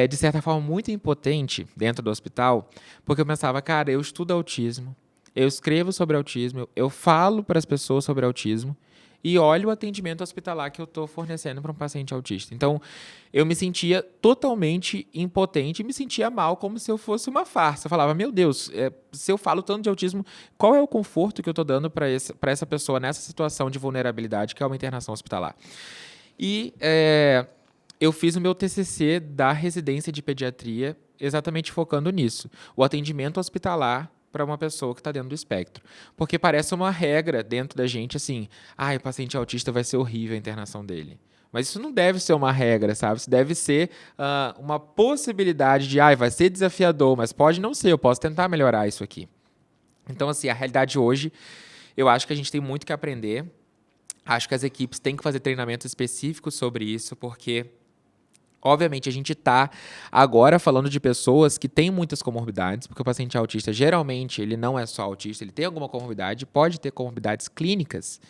de certa forma, muito impotente dentro do hospital, porque eu pensava, cara, eu estudo autismo, eu escrevo sobre autismo, eu falo para as pessoas sobre autismo, e olha o atendimento hospitalar que eu estou fornecendo para um paciente autista. Então, eu me sentia totalmente impotente e me sentia mal, como se eu fosse uma farsa. Eu falava, meu Deus, se eu falo tanto de autismo, qual é o conforto que eu estou dando para essa pessoa nessa situação de vulnerabilidade, que é uma internação hospitalar? E eu fiz o meu TCC da residência de pediatria exatamente focando nisso. O atendimento hospitalar para uma pessoa que está dentro do espectro. Porque parece uma regra dentro da gente, assim, o paciente autista vai ser horrível a internação dele. Mas isso não deve ser uma regra, sabe? Isso deve ser uma possibilidade de, vai ser desafiador, mas pode não ser, eu posso tentar melhorar isso aqui. Então, assim, a realidade hoje, eu acho que a gente tem muito que aprender. Acho que as equipes têm que fazer treinamentos específicos sobre isso, porque Obviamente, a gente está agora falando de pessoas que têm muitas comorbidades, porque o paciente autista, geralmente, ele não é só autista, ele tem alguma comorbidade, pode ter comorbidades clínicas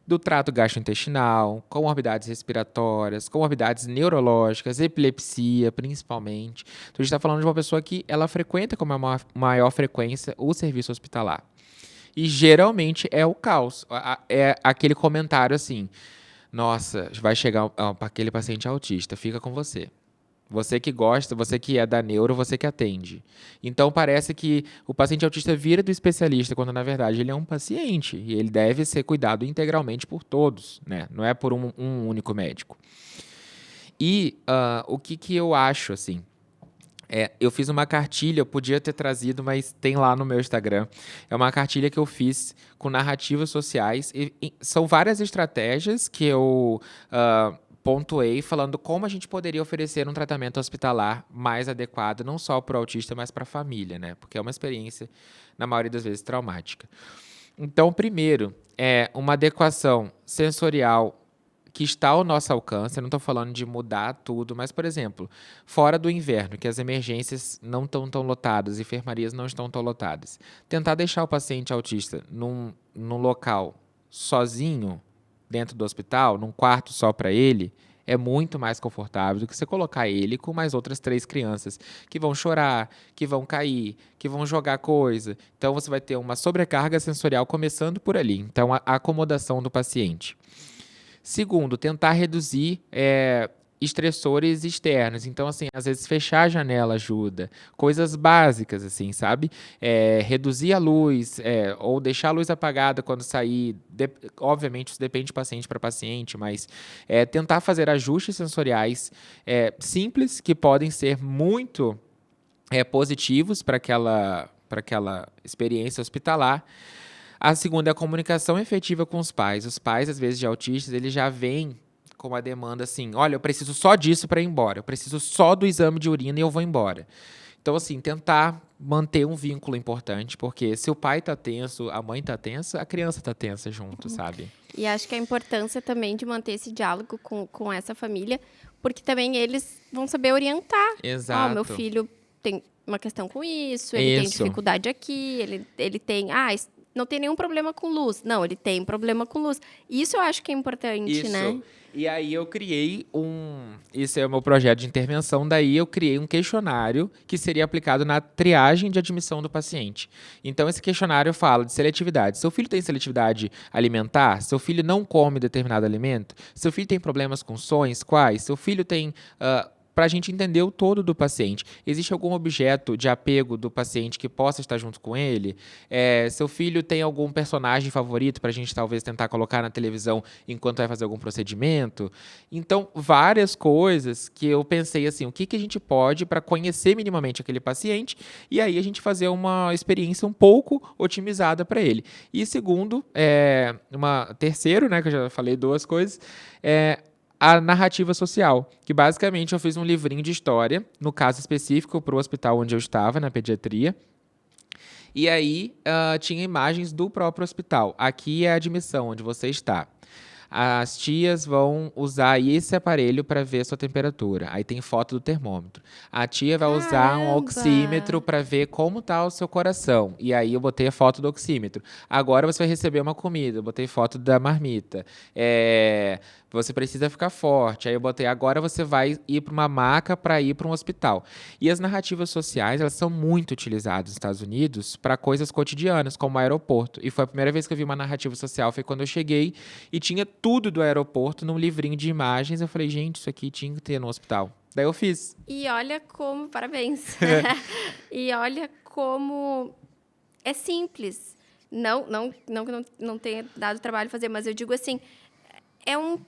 do trato gastrointestinal, comorbidades respiratórias, comorbidades neurológicas, epilepsia, principalmente. Então, a gente está falando de uma pessoa que ela frequenta com uma maior frequência o serviço hospitalar. E, geralmente, é o caos. É aquele comentário assim, nossa, vai chegar aquele paciente autista, fica com você. Você que gosta, você que é da neuro, você que atende. Então parece que o paciente autista vira do especialista, quando na verdade ele é um paciente e ele deve ser cuidado integralmente por todos, né? Não é por um único médico. E o que eu acho, assim, eu fiz uma cartilha, eu podia ter trazido, mas tem lá no meu Instagram. É uma cartilha que eu fiz com narrativas sociais. E são várias estratégias que eu pontuei falando como a gente poderia oferecer um tratamento hospitalar mais adequado, não só para o autista, mas para a família, né? Porque é uma experiência, na maioria das vezes, traumática. Então, primeiro, é uma adequação sensorial que está ao nosso alcance. Eu não estou falando de mudar tudo, mas, por exemplo, fora do inverno, que as emergências não estão tão lotadas, enfermarias não estão tão lotadas, tentar deixar o paciente autista num local sozinho, dentro do hospital, num quarto só para ele, é muito mais confortável do que você colocar ele com mais outras 3 crianças que vão chorar, que vão cair, que vão jogar coisa. Então, você vai ter uma sobrecarga sensorial começando por ali. Então, a acomodação do paciente. Segundo, tentar reduzir estressores externos. Então, assim, às vezes fechar a janela ajuda. Coisas básicas, assim, sabe? Reduzir a luz, ou deixar a luz apagada quando sair. Obviamente, isso depende de paciente para paciente, mas tentar fazer ajustes sensoriais simples, que podem ser muito positivos para aquela experiência hospitalar. A segunda é a comunicação efetiva com os pais. Os pais, às vezes, de autistas, eles já vêm com uma demanda assim, olha, eu preciso só disso para ir embora, eu preciso só do exame de urina e eu vou embora. Então, assim, tentar manter um vínculo importante, porque se o pai tá tenso, a mãe tá tensa, a criança tá tensa junto, sabe? E acho que a importância também de manter esse diálogo com essa família, porque também eles vão saber orientar. Ó, meu Exato. filho tem uma questão com isso, ele tem Isso. dificuldade aqui, ele tem... não tem nenhum problema com luz. Não, ele tem problema com luz. Isso eu acho que é importante, né? Isso. E aí eu criei esse é o meu projeto de intervenção, daí eu criei um questionário que seria aplicado na triagem de admissão do paciente. Então esse questionário fala de seletividade. Seu filho tem seletividade alimentar? Seu filho não come determinado alimento? Seu filho tem problemas com sonhos? Quais? Seu filho tem... para a gente entender o todo do paciente. Existe algum objeto de apego do paciente que possa estar junto com ele? Seu filho tem algum personagem favorito para a gente talvez tentar colocar na televisão enquanto vai fazer algum procedimento? Então, várias coisas que eu pensei assim, o que a gente pode para conhecer minimamente aquele paciente e aí a gente fazer uma experiência um pouco otimizada para ele. E segundo, terceiro, né, que eu já falei 2 coisas, a narrativa social, que basicamente eu fiz um livrinho de história, no caso específico para o hospital onde eu estava, na pediatria, e aí tinha imagens do próprio hospital. Aqui é a admissão, onde você está. As tias vão usar esse aparelho para ver a sua temperatura. Aí tem foto do termômetro. A tia vai usar um Caramba! oxímetro para ver como tá o seu coração. E aí eu botei a foto do oxímetro. Agora você vai receber uma comida. Eu botei foto da marmita. Você precisa ficar forte. Aí eu botei, agora você vai ir para uma maca para ir para um hospital. E as narrativas sociais, elas são muito utilizadas nos Estados Unidos para coisas cotidianas, como o aeroporto. E foi a primeira vez que eu vi uma narrativa social, foi quando eu cheguei e tinha tudo do aeroporto num livrinho de imagens. Eu falei, gente, isso aqui tinha que ter no hospital. Daí eu fiz. E olha como... Parabéns. E olha como é simples. Não que não tenha dado trabalho fazer, mas eu digo assim, é um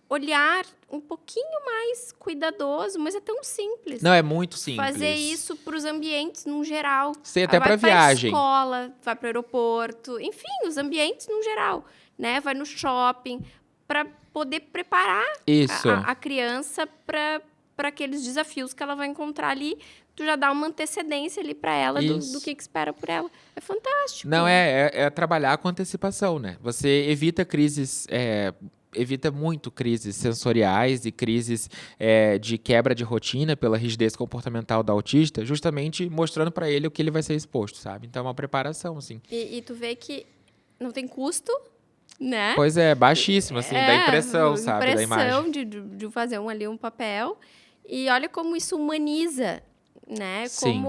olhar um pouquinho mais cuidadoso, mas é tão simples. Não, é muito simples. Fazer isso para os ambientes no geral. Sei até para viagem. Vai para a escola, vai para o aeroporto, enfim, os ambientes no geral, né? Vai no shopping, para poder preparar a criança para aqueles desafios que ela vai encontrar ali. Tu já dá uma antecedência ali para ela do que espera por ela. É fantástico. Não, é trabalhar com antecipação, né? Você evita crises evita muito crises sensoriais e crises de quebra de rotina pela rigidez comportamental do autista, justamente mostrando para ele o que ele vai ser exposto, sabe? Então é uma preparação, assim. E tu vê que não tem custo, né? Pois é, baixíssimo, assim, da impressão, sabe? Da imagem. De fazer um papel. E olha como isso humaniza, né? Sim.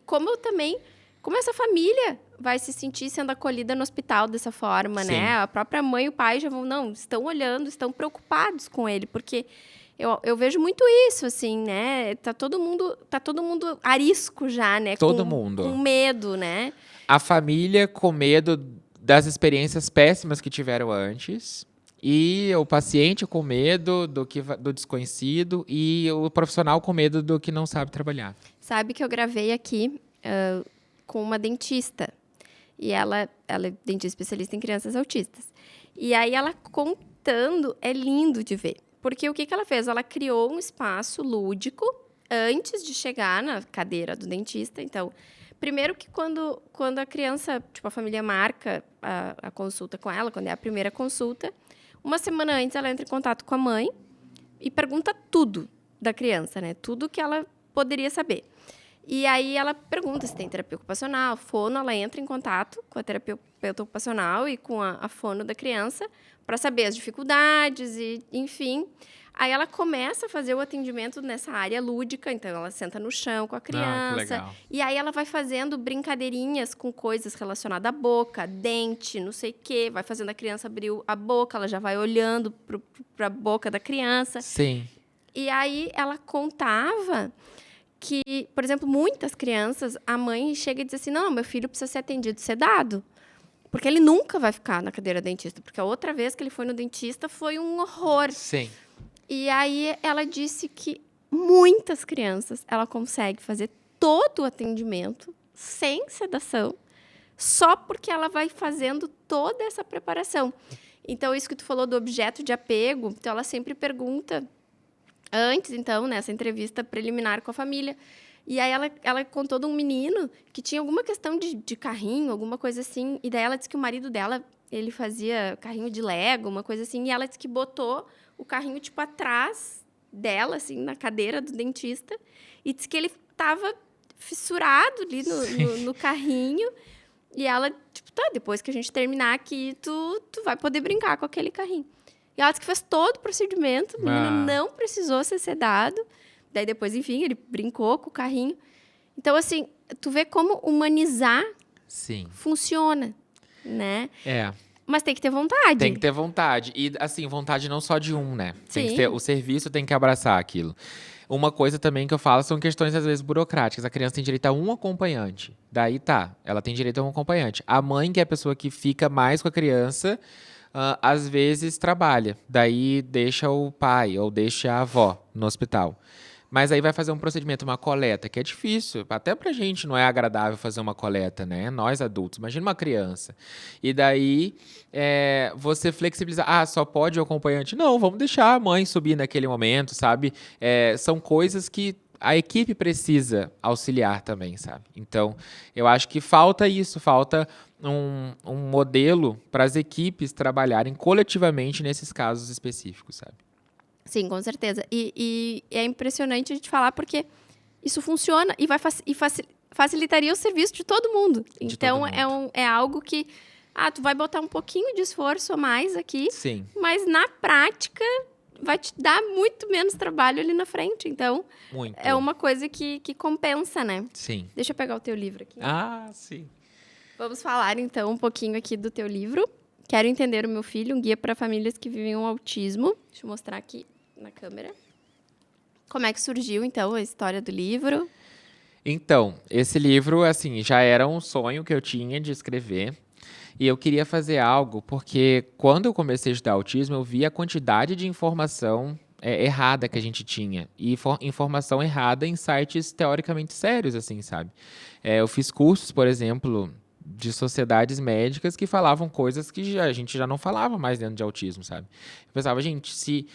Como essa família vai se sentir sendo acolhida no hospital dessa forma, Sim. né? A própria mãe e o pai já estão olhando, estão preocupados com ele, porque eu vejo muito isso, assim, né? Tá todo mundo arisco já, né? Todo mundo. Com medo, né? A família com medo das experiências péssimas que tiveram antes, e o paciente com medo do desconhecido, e o profissional com medo do que não sabe trabalhar. Sabe que eu gravei aqui com uma dentista. E ela é dentista especialista em crianças autistas. E aí ela contando, é lindo de ver. Porque o que ela fez? Ela criou um espaço lúdico antes de chegar na cadeira do dentista. Então, primeiro que quando a criança, tipo, a família marca a consulta com ela, quando é a primeira consulta, uma semana antes ela entra em contato com a mãe e pergunta tudo da criança, né? Tudo que ela poderia saber. E aí ela pergunta se tem terapia ocupacional, fono, ela entra em contato com a terapeuta ocupacional e com a fono da criança para saber as dificuldades e, enfim. Aí ela começa a fazer o atendimento nessa área lúdica, então ela senta no chão com a criança. que legal. E aí ela vai fazendo brincadeirinhas com coisas relacionadas à boca, dente, não sei o quê, vai fazendo a criança abrir a boca, ela já vai olhando para a boca da criança. Sim. E aí ela contava que, por exemplo, muitas crianças, a mãe chega e diz assim, não, meu filho precisa ser atendido sedado, porque ele nunca vai ficar na cadeira dentista, porque a outra vez que ele foi no dentista foi um horror. Sim. E aí ela disse que muitas crianças, ela consegue fazer todo o atendimento sem sedação, só porque ela vai fazendo toda essa preparação. Então, isso que tu falou do objeto de apego, então ela sempre pergunta antes, então, nessa entrevista preliminar com a família. E aí ela contou de um menino que tinha alguma questão de carrinho, alguma coisa assim. E daí ela disse que o marido dela, ele fazia carrinho de Lego, uma coisa assim. E ela disse que botou o carrinho, tipo, atrás dela, assim, na cadeira do dentista. E disse que ele estava fissurado ali no carrinho. E ela, tipo, tá, depois que a gente terminar aqui, tu vai poder brincar com aquele carrinho. E ela disse que fez todo o procedimento, o menino não precisou ser sedado. Daí depois, enfim, ele brincou com o carrinho. Então, assim, tu vê como humanizar funciona, né? Mas tem que ter vontade. Tem que ter vontade. E, assim, vontade não só de um, né? Tem que Sim. ter, o serviço tem que abraçar aquilo. Uma coisa também que eu falo são questões, às vezes, burocráticas. A criança tem direito a um acompanhante. Daí tá, ela tem direito a um acompanhante. A mãe, que é a pessoa que fica mais com a criança, às vezes trabalha. Daí deixa o pai ou deixa a avó no hospital. Mas aí vai fazer um procedimento, uma coleta, que é difícil. Até pra gente não é agradável fazer uma coleta, né? Nós adultos. Imagina uma criança. E daí, você flexibiliza. Ah, só pode o acompanhante? Não, vamos deixar a mãe subir naquele momento, sabe? São coisas que a equipe precisa auxiliar também, sabe? Então, eu acho que falta isso. Falta um modelo para as equipes trabalharem coletivamente nesses casos específicos, sabe? Sim, com certeza. E é impressionante a gente falar porque isso funciona e facilitaria o serviço de todo mundo. Então, é algo que tu vai botar um pouquinho de esforço a mais aqui, Sim. Mas na prática vai te dar muito menos trabalho ali na frente. Então, muito. É uma coisa que compensa, né? Sim. Deixa eu pegar o teu livro aqui. Ah, sim. Vamos falar, então, um pouquinho aqui do teu livro. Quero Entender o Meu Filho, um guia para famílias que vivem o autismo. Deixa eu mostrar aqui na câmera. Como é que surgiu, então, a história do livro? Então, esse livro, assim, já era um sonho que eu tinha de escrever. E eu queria fazer algo, porque quando eu comecei a estudar autismo, eu vi a quantidade de informação errada que a gente tinha. E informação errada em sites teoricamente sérios, assim, sabe? Eu fiz cursos, por exemplo, de sociedades médicas que falavam coisas que a gente já não falava mais dentro de autismo, sabe? Eu pensava, gente, se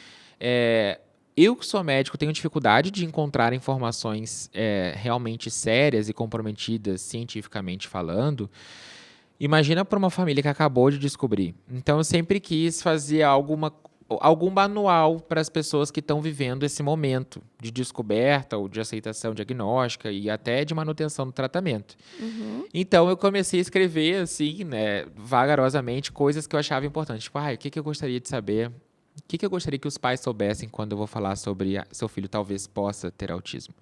eu que sou médico tenho dificuldade de encontrar informações realmente sérias e comprometidas cientificamente falando, imagina para uma família que acabou de descobrir. Então, eu sempre quis fazer algum manual para as pessoas que estão vivendo esse momento de descoberta ou de aceitação diagnóstica e até de manutenção do tratamento. Então, eu comecei a escrever, assim, né, vagarosamente, coisas que eu achava importantes. Tipo, o que eu gostaria de saber? O que eu gostaria que os pais soubessem quando eu vou falar sobre seu filho talvez possa ter autismo?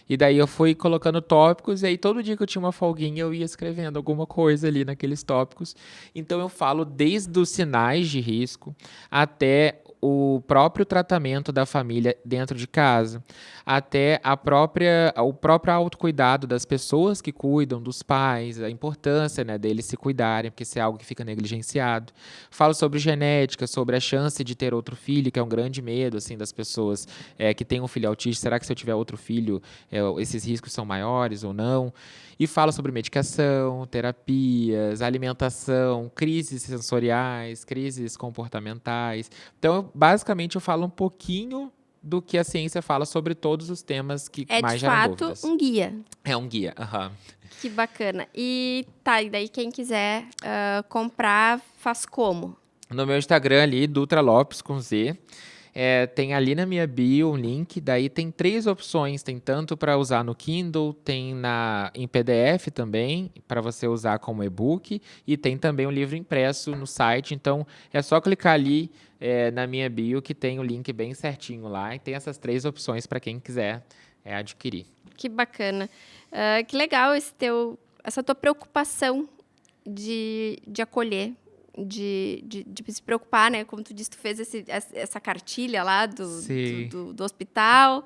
E daí eu fui colocando tópicos, e aí todo dia que eu tinha uma folguinha, eu ia escrevendo alguma coisa ali naqueles tópicos. Então eu falo desde os sinais de risco até o próprio tratamento da família dentro de casa, até o próprio autocuidado das pessoas que cuidam dos pais, a importância, né, deles se cuidarem, porque isso é algo que fica negligenciado. Falo sobre genética, sobre a chance de ter outro filho, que é um grande medo assim, das pessoas que têm um filho autista. Será que se eu tiver outro filho, esses riscos são maiores ou não? E fala sobre medicação, terapias, alimentação, crises sensoriais, crises comportamentais. Então, basicamente, eu falo um pouquinho do que a ciência fala sobre todos os temas que É, de mais geram fato, dúvidas. um guia. É um guia. Aham. Que bacana. E daí quem quiser comprar, faz como? No meu Instagram ali, Dutra Lopes com Z. Tem ali na minha bio um link, daí tem 3 opções, tem tanto para usar no Kindle, tem em PDF também, para você usar como e-book, e tem também um livro impresso no site, então é só clicar ali na minha bio que tem o link bem certinho lá, e tem essas 3 opções para quem quiser adquirir. Que bacana. Que legal essa tua preocupação de acolher, de se preocupar, né? Como tu disse, tu fez essa cartilha lá do hospital,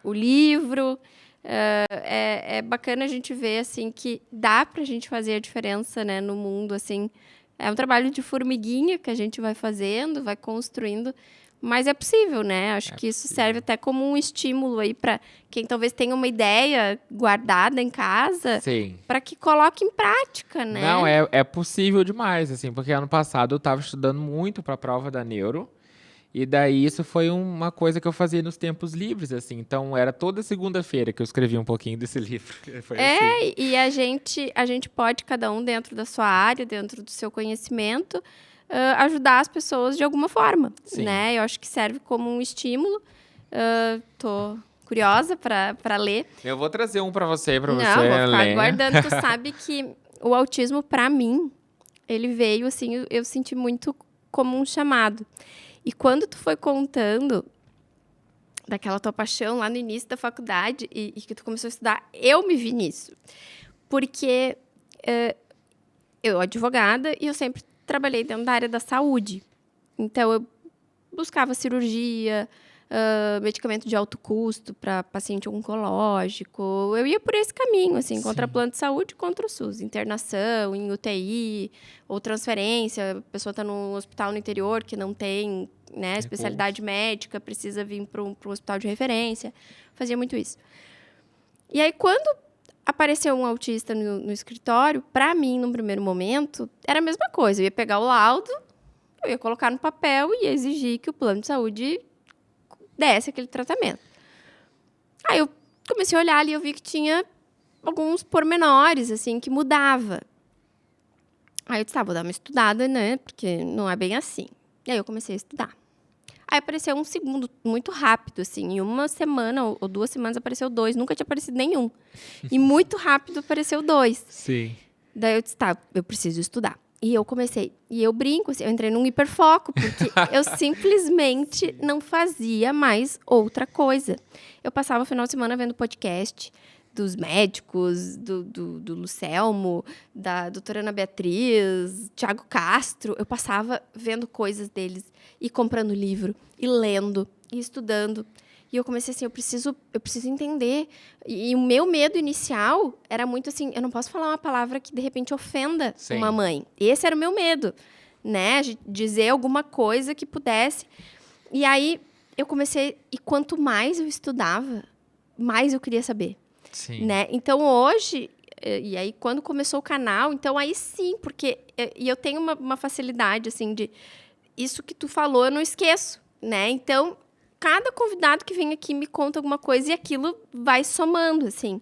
o livro. É bacana a gente ver, assim, que dá pra gente fazer a diferença, né, no mundo, assim. É um trabalho de formiguinha que a gente vai fazendo, vai construindo, mas é possível, né? Acho que isso serve até como um estímulo aí para quem talvez tenha uma ideia guardada em casa, para que coloque em prática, né? Não, é possível demais, assim, porque ano passado eu estava estudando muito para a prova da Neuro, e daí isso foi uma coisa que eu fazia nos tempos livres, assim. Então, era toda segunda-feira que eu escrevia um pouquinho desse livro. Foi assim. E a gente pode, cada um dentro da sua área, dentro do seu conhecimento, ajudar as pessoas de alguma forma, né? Eu acho que serve como um estímulo. Tô curiosa para ler. Eu vou trazer um para você Não, ler. vou ficar guardando. Tu sabe que o autismo, para mim, ele veio, assim, eu senti muito como um chamado. E quando tu foi contando daquela tua paixão lá no início da faculdade e que tu começou a estudar, eu me vi nisso. Porque eu, advogada, e eu sempre trabalhei dentro da área da saúde. Então, eu buscava cirurgia, medicamento de alto custo para paciente oncológico. Eu ia por esse caminho, assim, contra plano de saúde, contra o SUS. Internação, em UTI, ou transferência. A pessoa está num hospital no interior que não tem, né, especialidade médica, precisa vir para um hospital de referência. Fazia muito isso. E aí, quando apareceu um autista no escritório, para mim, num primeiro momento, era a mesma coisa. Eu ia pegar o laudo, eu ia colocar no papel e ia exigir que o plano de saúde desse aquele tratamento. Aí eu comecei a olhar ali e eu vi que tinha alguns pormenores, assim, que mudava. Aí eu disse, vou dar uma estudada, né? Porque não é bem assim. E aí eu comecei a estudar. Aí apareceu um segundo, muito rápido, assim. Em uma semana ou 2 semanas apareceu 2. Nunca tinha aparecido nenhum. E muito rápido apareceu 2. Sim. Daí eu disse, eu preciso estudar. E eu comecei. E eu brinco, assim, eu entrei num hiperfoco, porque eu simplesmente não fazia mais outra coisa. Eu passava o final de semana vendo podcast dos médicos, do Lucelmo, da doutora Ana Beatriz, Tiago Castro. Eu passava vendo coisas deles e comprando livro, e lendo, e estudando. E eu comecei assim, eu preciso entender. E o meu medo inicial era muito assim, eu não posso falar uma palavra que, de repente, ofenda uma mãe. Esse era o meu medo, né? De dizer alguma coisa que pudesse. E aí, eu comecei... E quanto mais eu estudava, mais eu queria saber. Sim. Né? Então, hoje... E aí, quando começou o canal, então aí sim, porque... E eu tenho uma facilidade, assim, de... Isso que tu falou, eu não esqueço, né? Então... Cada convidado que vem aqui me conta alguma coisa e aquilo vai somando, assim.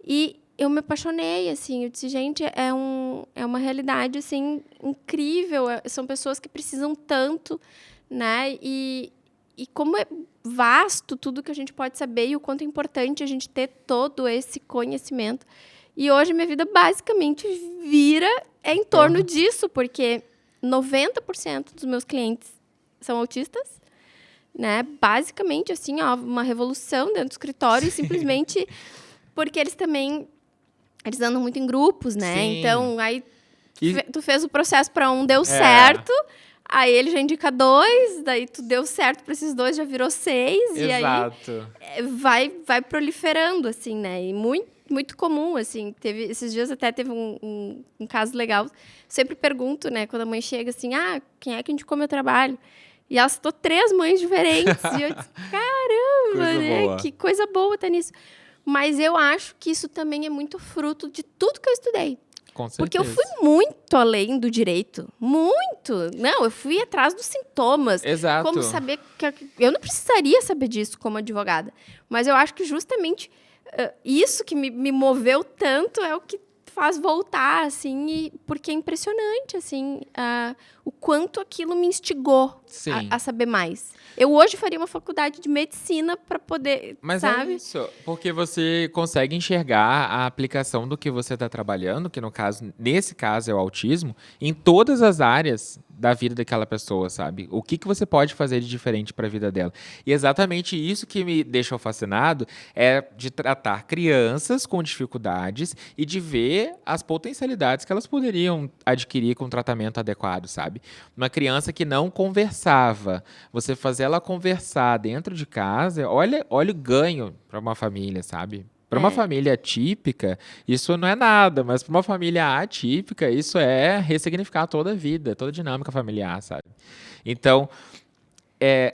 E eu me apaixonei, assim. Eu disse, gente, é uma realidade, assim, incrível. São pessoas que precisam tanto, né? E como é vasto tudo que a gente pode saber e o quanto é importante a gente ter todo esse conhecimento. E hoje minha vida basicamente vira em torno disso, porque 90% dos meus clientes são autistas, né? Basicamente, assim, ó, uma revolução dentro do escritório, e simplesmente porque eles andam muito em grupos, né? Sim. Então, aí E- tu fez o processo para um, deu certo, aí ele já indica 2, daí tu deu certo para esses 2, já virou 6, e aí Exato. vai proliferando, assim, né? E muito comum, assim. Esses dias até teve um caso legal. Sempre pergunto, né? Quando a mãe chega assim, quem é que indicou meu trabalho? E ela citou 3 mães diferentes. E eu disse, caramba, Coisa né? boa. Que coisa boa tá nisso. Mas eu acho que isso também é muito fruto de tudo que eu estudei. Com certeza. Porque eu fui muito além do direito. Muito. Não, eu fui atrás dos sintomas. Exato. Como saber eu não precisaria saber disso como advogada. Mas eu acho que justamente isso que me moveu tanto é o que faz voltar, assim, porque é impressionante, assim, o quanto aquilo me instigou Sim. a saber mais. Eu hoje faria uma faculdade de medicina para poder, Mas sabe? é isso, porque você consegue enxergar a aplicação do que você está trabalhando, que no caso, nesse caso é o autismo, em todas as áreas da vida daquela pessoa, sabe? O que você pode fazer de diferente para a vida dela. E exatamente isso que me deixou fascinado é de tratar crianças com dificuldades e de ver as potencialidades que elas poderiam adquirir com um tratamento adequado, sabe? Uma criança que não conversava, você fazer ela conversar dentro de casa, olha o ganho para uma família, sabe? Para uma família típica, isso não é nada, mas para uma família atípica, isso é ressignificar toda a vida, toda a dinâmica familiar, sabe? Então,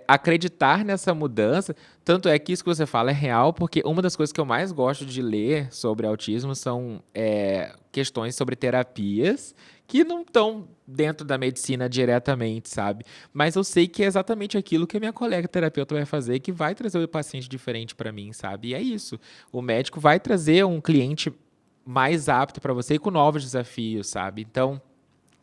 acreditar nessa mudança, tanto é que isso que você fala é real, porque uma das coisas que eu mais gosto de ler sobre autismo são questões sobre terapias que não estão dentro da medicina diretamente, sabe? Mas eu sei que é exatamente aquilo que a minha colega terapeuta vai fazer, que vai trazer o paciente diferente para mim, sabe? E é isso. O médico vai trazer um cliente mais apto para você e com novos desafios, sabe? Então,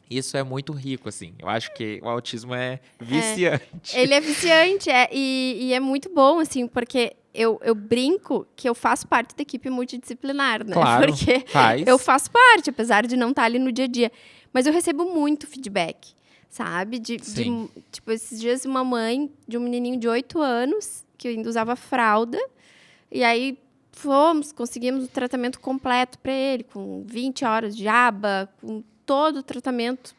isso é muito rico, assim. Eu acho que o autismo é viciante. Ele é viciante, e é muito bom, assim, porque eu brinco que eu faço parte da equipe multidisciplinar, né? Claro, Porque faz. eu faço parte, apesar de não estar ali no dia a dia. Mas eu recebo muito feedback, sabe? Sim. Tipo, esses dias uma mãe de um menininho de 8 anos, que ainda usava fralda, e aí conseguimos o tratamento completo para ele, com 20 horas de aba, com todo o tratamento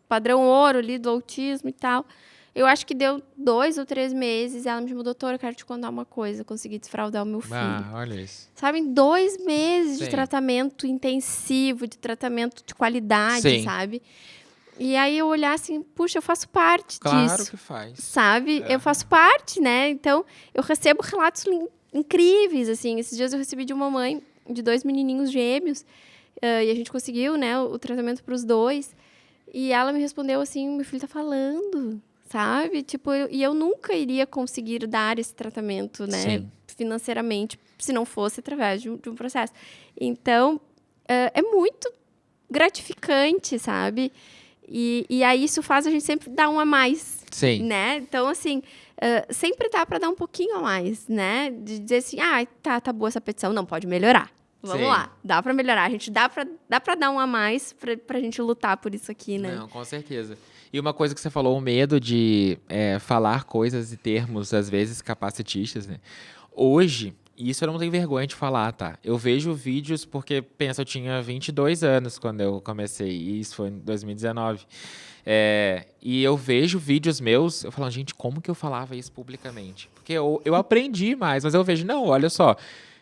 padrão ouro ali do autismo e tal. Eu acho que deu 2 ou 3 meses. Ela me chamou, doutora, eu quero te contar uma coisa. Eu consegui desfraldar o meu filho. Olha isso. Sabe, em 2 meses de Sim. tratamento intensivo, de tratamento de qualidade, Sim. sabe? E aí eu olhar assim, puxa, eu faço parte Claro disso. que faz. Sabe? Eu faço parte, né? Então, eu recebo relatos incríveis, assim. Esses dias eu recebi de uma mãe de 2 menininhos gêmeos. E a gente conseguiu, né, o tratamento para os 2. E ela me respondeu assim, meu filho tá falando, sabe? Tipo, e eu nunca iria conseguir dar esse tratamento, né? Sim. Financeiramente, se não fosse através de um processo. Então, é muito gratificante, sabe? E aí isso faz a gente sempre dar um a mais, Sim. né? Então, assim, sempre dá para dar um pouquinho a mais, né? De dizer assim, tá boa essa petição, não, pode melhorar. Vamos Sim. lá, dá pra melhorar. A gente dá pra dar um a mais pra gente lutar por isso aqui, né? Não, com certeza. E uma coisa que você falou, o medo de falar coisas e termos, às vezes, capacitistas, né? Hoje, isso eu não tenho vergonha de falar, tá? Eu vejo vídeos porque, pensa, eu tinha 22 anos quando eu comecei, e isso foi em 2019. E eu vejo vídeos meus, eu falo, gente, como que eu falava isso publicamente? Porque eu aprendi mais, mas eu vejo, não, olha só,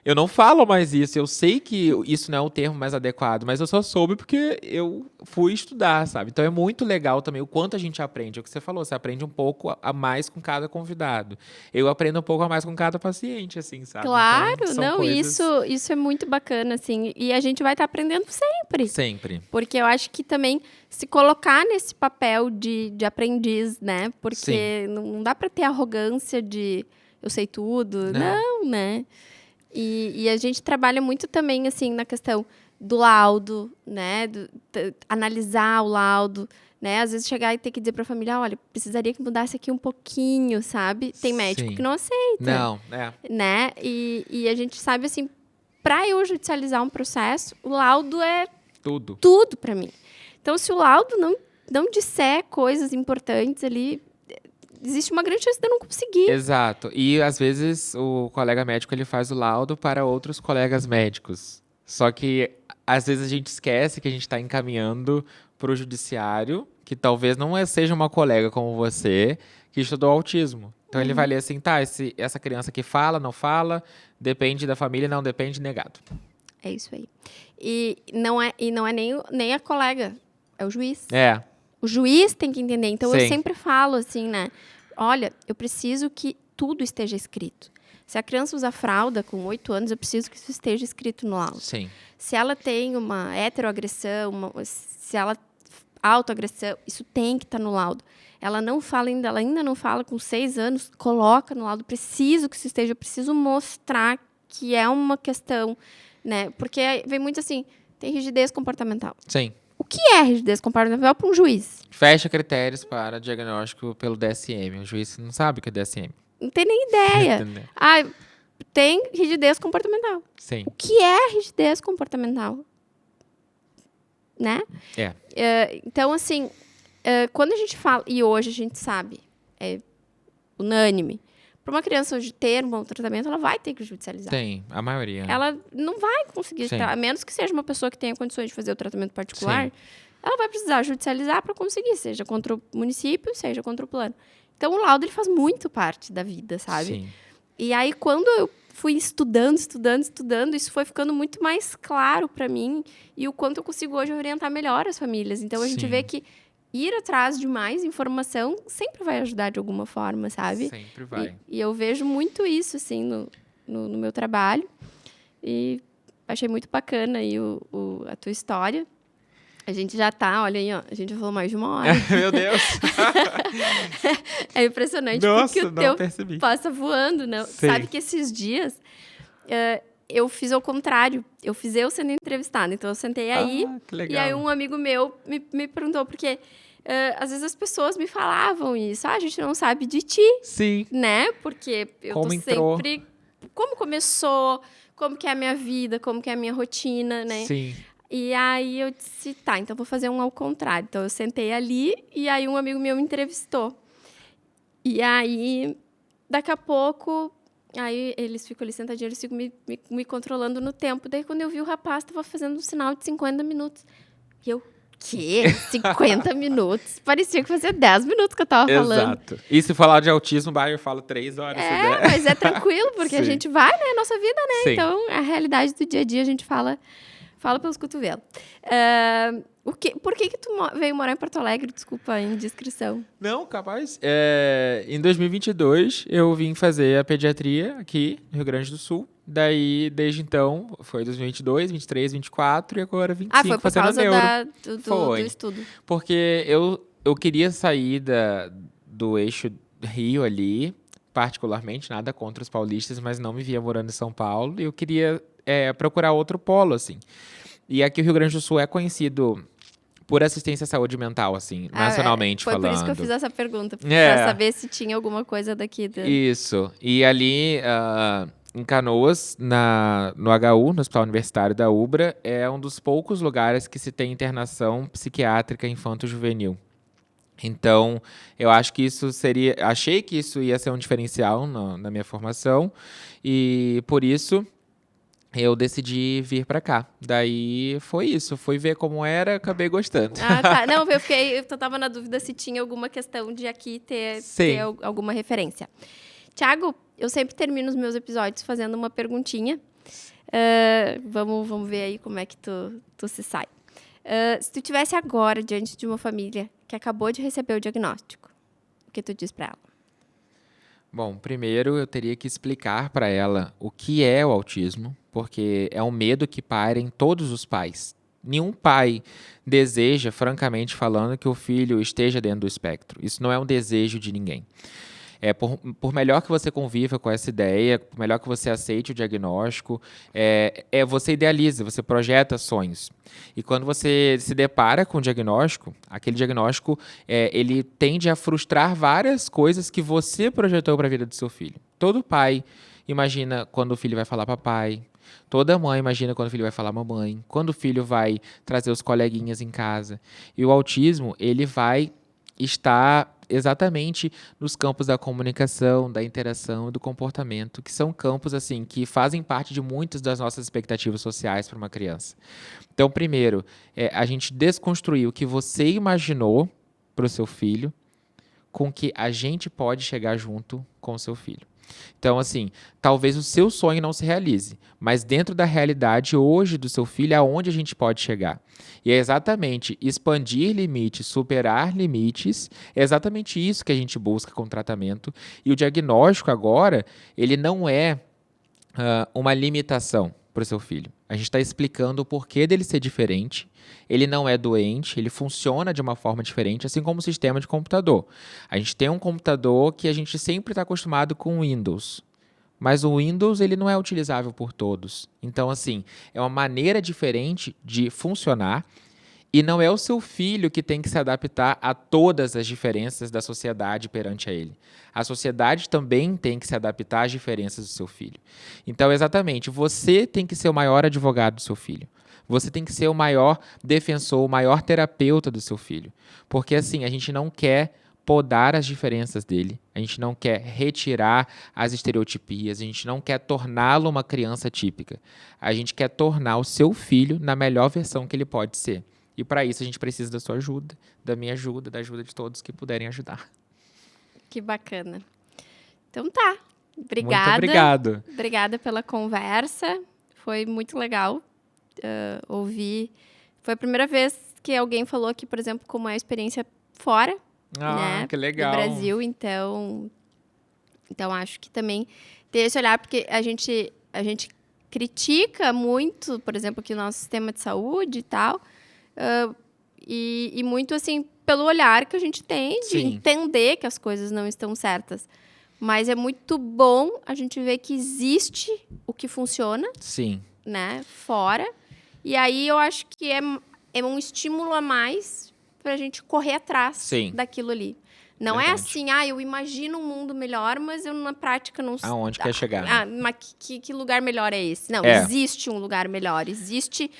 eu não falo mais isso, eu sei que isso não é o termo mais adequado, mas eu só soube porque eu fui estudar, sabe? Então é muito legal também o quanto a gente aprende. É o que você falou, você aprende um pouco a mais com cada convidado. Eu aprendo um pouco a mais com cada paciente, assim, sabe? Claro, então, são não, coisas... isso é muito bacana, assim. E a gente vai estar aprendendo sempre. Sempre. Porque eu acho que também se colocar nesse papel de aprendiz, né? Porque Sim. não dá para ter arrogância de eu sei tudo. Não, né? E a gente trabalha muito também, assim, na questão do laudo, né? Analisar o laudo, né? Às vezes chegar e ter que dizer para a família, olha, precisaria que mudasse aqui um pouquinho, sabe? Tem médico Sim. que não aceita. Não, Né? E a gente sabe, assim, para eu judicializar um processo, o laudo é tudo. tudo para mim. Então, se o laudo não disser coisas importantes ali, existe uma grande chance de eu não conseguir. Exato. E, às vezes, o colega médico ele faz o laudo para outros colegas médicos. Só que, às vezes, a gente esquece que a gente está encaminhando para o judiciário, que talvez não seja uma colega como você, que estudou autismo. Então, ele vai ler assim, tá, essa criança aqui fala, não fala, depende da família, não depende, negado. É isso aí. E não é nem a colega, é o juiz. É, O juiz tem que entender. Então, eu Sim. sempre falo assim, né? Olha, eu preciso que tudo esteja escrito. Se a criança usa fralda com 8 anos, eu preciso que isso esteja escrito no laudo. sim. Se ela tem uma heteroagressão, se ela autoagressão, isso tem que estar no laudo. Ela ainda não fala com 6 anos, coloca no laudo. Preciso que isso esteja, eu preciso mostrar que é uma questão, né? Porque vem muito assim, tem rigidez comportamental. Sim. O que é rigidez comportamental para um juiz? Fecha critérios para diagnóstico pelo DSM. O juiz não sabe o que é DSM. Não tem nem ideia. Entendeu? Tem rigidez comportamental. Sim. O que é rigidez comportamental? Né? Então, assim, quando a gente fala, e hoje a gente sabe, é unânime, para uma criança hoje ter um bom tratamento, ela vai ter que judicializar. Tem, a maioria. Ela não vai conseguir, Sim. a menos que seja uma pessoa que tenha condições de fazer o tratamento particular, Sim. ela vai precisar judicializar para conseguir, seja contra o município, seja contra o plano. Então, o laudo ele faz muito parte da vida, sabe? Sim. E aí, quando eu fui estudando, isso foi ficando muito mais claro para mim e o quanto eu consigo hoje orientar melhor as famílias. Então, a gente Sim. vê que ir atrás de mais informação sempre vai ajudar de alguma forma, sabe? Sempre vai. E eu vejo muito isso, assim, no meu trabalho. E achei muito bacana aí a tua história. A gente já tá, olha aí, ó, a gente já falou mais de 1 hora. Meu Deus. É impressionante Nossa, porque o não teu percebi. passa voando, né? Sim. Sabe que esses dias eu fiz ao contrário. Eu fiz eu sendo entrevistada. Então, eu sentei aí Que legal. e aí um amigo meu me perguntou, porque às vezes as pessoas me falavam isso. A gente não sabe de ti, Sim. né? Porque eu Como tô entrou. sempre... Como começou, como que é a minha vida, como que é a minha rotina, né? Sim. E aí eu disse, tá, então vou fazer um ao contrário. Então eu sentei ali e aí um amigo meu me entrevistou. E aí, daqui a pouco, aí eles ficam ali sentadinhos, eles ficam me controlando no tempo. Daí quando eu vi o rapaz, estava fazendo um sinal de 50 minutos. E eu, quê? 50 minutos? Parecia que fazia 10 minutos que eu tava falando. Exato. E se falar de autismo, eu falo 3 horas. se der. Mas é tranquilo, porque a Sim. gente vai, né? Nossa vida, né? Sim. Então, a realidade do dia a dia, a gente fala pelos cotovelos. Por que tu veio morar em Porto Alegre? Desculpa a indiscrição. Não, capaz. Em 2022, eu vim fazer a pediatria aqui no Rio Grande do Sul. Daí, desde então, foi 2022, 23, 24 e agora 25 Foi por fazendo causa neuro. do Foi. estudo. Porque eu queria sair do eixo Rio ali, particularmente, nada contra os paulistas, mas não me via morando em São Paulo. E eu queria procurar outro polo, assim. E aqui o Rio Grande do Sul é conhecido por assistência à saúde mental, assim, nacionalmente foi falando. Por isso que eu fiz essa pergunta, pra saber se tinha alguma coisa daqui. Isso. E ali, em Canoas, no HU, no Hospital Universitário da UBRA, é um dos poucos lugares que se tem internação psiquiátrica infanto-juvenil. Então, eu acho que achei que isso ia ser um diferencial na minha formação, e por isso eu decidi vir pra cá. Daí foi isso, fui ver como era, acabei gostando. Tá. Não, eu tava na dúvida se tinha alguma questão de aqui ter alguma referência. Tiago, eu sempre termino os meus episódios fazendo uma perguntinha. Vamos ver aí como é que tu se sai. Se tu estivesse agora diante de uma família que acabou de receber o diagnóstico, o que tu diz pra ela? Bom, primeiro eu teria que explicar para ela o que é o autismo, porque é um medo que paira em todos os pais. Nenhum pai deseja, francamente falando, que o filho esteja dentro do espectro. Isso não é um desejo de ninguém. Por melhor que você conviva com essa ideia, por melhor que você aceite o diagnóstico, você idealiza, você projeta sonhos. E quando você se depara com o diagnóstico, aquele diagnóstico, ele tende a frustrar várias coisas que você projetou para a vida do seu filho. Todo pai imagina quando o filho vai falar papai. Toda mãe imagina quando o filho vai falar mamãe. Quando o filho vai trazer os coleguinhas em casa. E o autismo, ele vai estar exatamente nos campos da comunicação, da interação e do comportamento, que são campos assim que fazem parte de muitas das nossas expectativas sociais para uma criança. Então, primeiro, a gente desconstruir o que você imaginou para o seu filho com que a gente pode chegar junto com o seu filho. Então, assim, talvez o seu sonho não se realize, mas dentro da realidade hoje do seu filho é aonde a gente pode chegar. E é exatamente expandir limites, superar limites, é exatamente isso que a gente busca com o tratamento. E o diagnóstico agora, ele não é uma limitação para o seu filho. A gente está explicando o porquê dele ser diferente. Ele não é doente, ele funciona de uma forma diferente, assim como o sistema de computador. A gente tem um computador que a gente sempre está acostumado com o Windows, mas o Windows ele não é utilizável por todos. Então, assim, é uma maneira diferente de funcionar e não é o seu filho que tem que se adaptar a todas as diferenças da sociedade perante a ele. A sociedade também tem que se adaptar às diferenças do seu filho. Então, exatamente, você tem que ser o maior advogado do seu filho. Você tem que ser o maior defensor, o maior terapeuta do seu filho. Porque, assim, a gente não quer podar as diferenças dele, a gente não quer retirar as estereotipias, a gente não quer torná-lo uma criança típica. A gente quer tornar o seu filho na melhor versão que ele pode ser. E para isso a gente precisa da sua ajuda, da minha ajuda, da ajuda de todos que puderem ajudar. Que bacana. Então tá. Obrigada. Muito obrigado. Obrigada pela conversa. Foi muito legal ouvir. Foi a primeira vez que alguém falou aqui, por exemplo, como é a experiência fora, né, que legal. do Brasil. Então acho que também ter esse olhar, porque a gente critica muito, por exemplo, aqui o nosso sistema de saúde e tal, e muito assim pelo olhar que a gente tem de Sim. entender que as coisas não estão certas. Mas é muito bom a gente ver que existe o que funciona, Sim. né, fora. E aí eu acho que é um estímulo a mais para a gente correr atrás Sim. daquilo ali. Não Verdade. é assim, eu imagino um mundo melhor, mas eu na prática não sei. Aonde quer chegar? Né? Mas que lugar melhor é esse? Não, existe um lugar melhor. Existe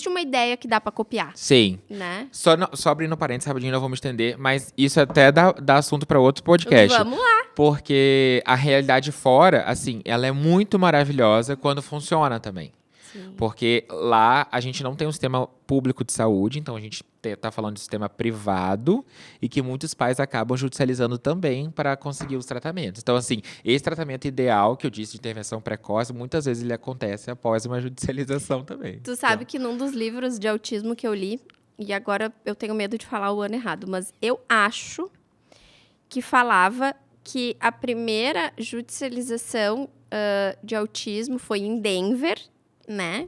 uma ideia que dá para copiar. Sim. Né? Só abrindo parênteses rapidinho, não vou me estender, mas isso até dá assunto para outro podcast. Vamos lá. Porque a realidade fora, assim, ela é muito maravilhosa quando funciona também. Sim. Porque lá a gente não tem um sistema público de saúde, então a gente está falando de sistema privado e que muitos pais acabam judicializando também para conseguir os tratamentos. Então, assim, esse tratamento ideal que eu disse de intervenção precoce, muitas vezes ele acontece após uma judicialização também. Tu sabe que num dos livros de autismo que eu li, e agora eu tenho medo de falar o ano errado, mas eu acho que falava que a primeira judicialização de autismo foi em Denver, né?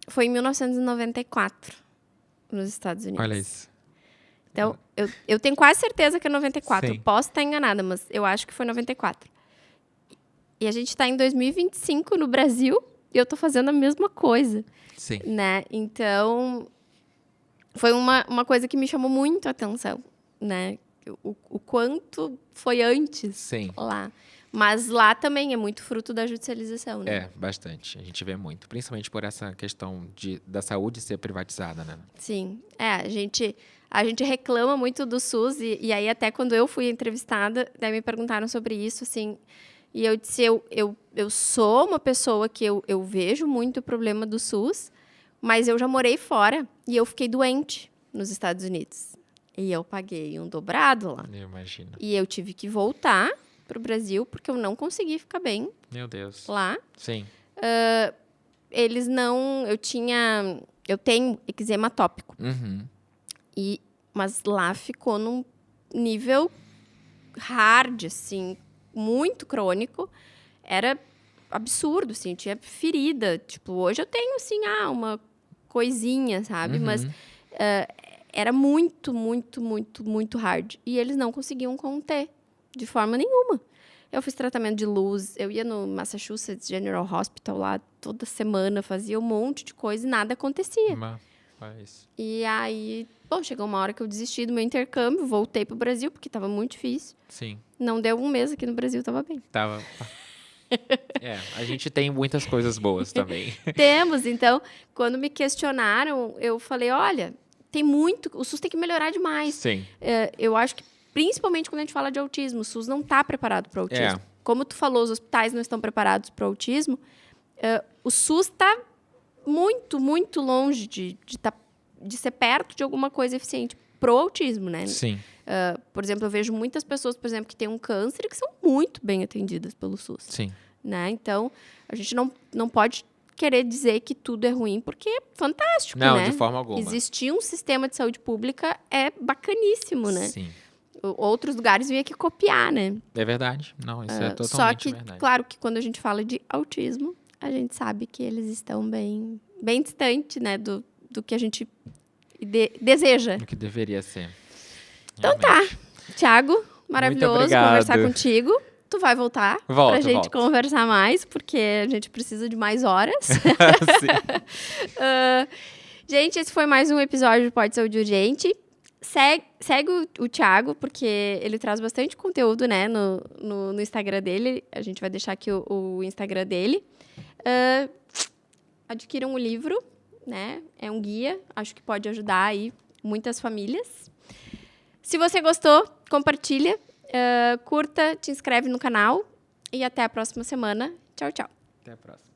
Foi em 1994, nos Estados Unidos. Olha isso. Então, eu tenho quase certeza que é 94. Sim. Posso estar enganada, mas eu acho que foi 94. E a gente está em 2025 no Brasil e eu estou fazendo a mesma coisa. Sim. Né? Então, foi uma coisa que me chamou muito a atenção, né? O quanto foi antes. Sim. Lá. Mas lá também é muito fruto da judicialização, né? É, bastante. A gente vê muito. Principalmente por essa questão da saúde ser privatizada, né? Sim. A gente reclama muito do SUS. E aí, até quando eu fui entrevistada, daí me perguntaram sobre isso, assim. E eu disse, eu sou uma pessoa que eu vejo muito o problema do SUS, mas eu já morei fora e eu fiquei doente nos Estados Unidos. E eu paguei um dobrado lá. Eu imagino. E eu tive que voltar para o Brasil, porque eu não consegui ficar bem. Meu Deus. Lá. Sim. Eles não... Eu tenho eczema atópico. Uhum. Mas lá ficou num nível hard, assim, muito crônico. Era absurdo, assim, tinha ferida. Tipo, hoje eu tenho, assim, uma coisinha, sabe? Uhum. Mas era muito, muito, muito, muito hard. E eles não conseguiam conter de forma nenhuma. Eu fiz tratamento de luz, eu ia no Massachusetts General Hospital lá toda semana, fazia um monte de coisa e nada acontecia. Mas... E aí, bom, chegou uma hora que eu desisti do meu intercâmbio, voltei pro Brasil, porque estava muito difícil. Sim. Não deu um mês aqui no Brasil, estava bem. Tava... a gente tem muitas coisas boas também. Temos, então, quando me questionaram, eu falei, olha, tem muito, o SUS tem que melhorar demais. Sim. Eu acho que, principalmente quando a gente fala de autismo, o SUS não está preparado para o autismo. Como tu falou, os hospitais não estão preparados para o autismo, o SUS está muito, muito longe de ser perto de alguma coisa eficiente pro autismo, né? Sim. Por exemplo, eu vejo muitas pessoas, por exemplo, que têm um câncer e que são muito bem atendidas pelo SUS. Sim. Né? Então, a gente não pode querer dizer que tudo é ruim, porque é fantástico, Não, né? de forma alguma. Existir um sistema de saúde pública é bacaníssimo, né? Sim. Outros lugares vêm aqui copiar, né? É verdade. Não, isso é totalmente só que, verdade. claro que quando a gente fala de autismo, a gente sabe que eles estão bem, bem distante, né? Do que a gente deseja. O que deveria ser. Então tá. Thiago, maravilhoso conversar contigo. Tu vai voltar pra gente conversar mais, porque a gente precisa de mais horas. Gente, esse foi mais um episódio do Pode Saúde Urgente. Segue o Thiago, porque ele traz bastante conteúdo, né, no Instagram dele. A gente vai deixar aqui o Instagram dele. Adquiram o livro, né? É um guia, acho que pode ajudar aí muitas famílias. Se você gostou, compartilha, curta, te inscreve no canal e até a próxima semana. Tchau, tchau. Até a próxima.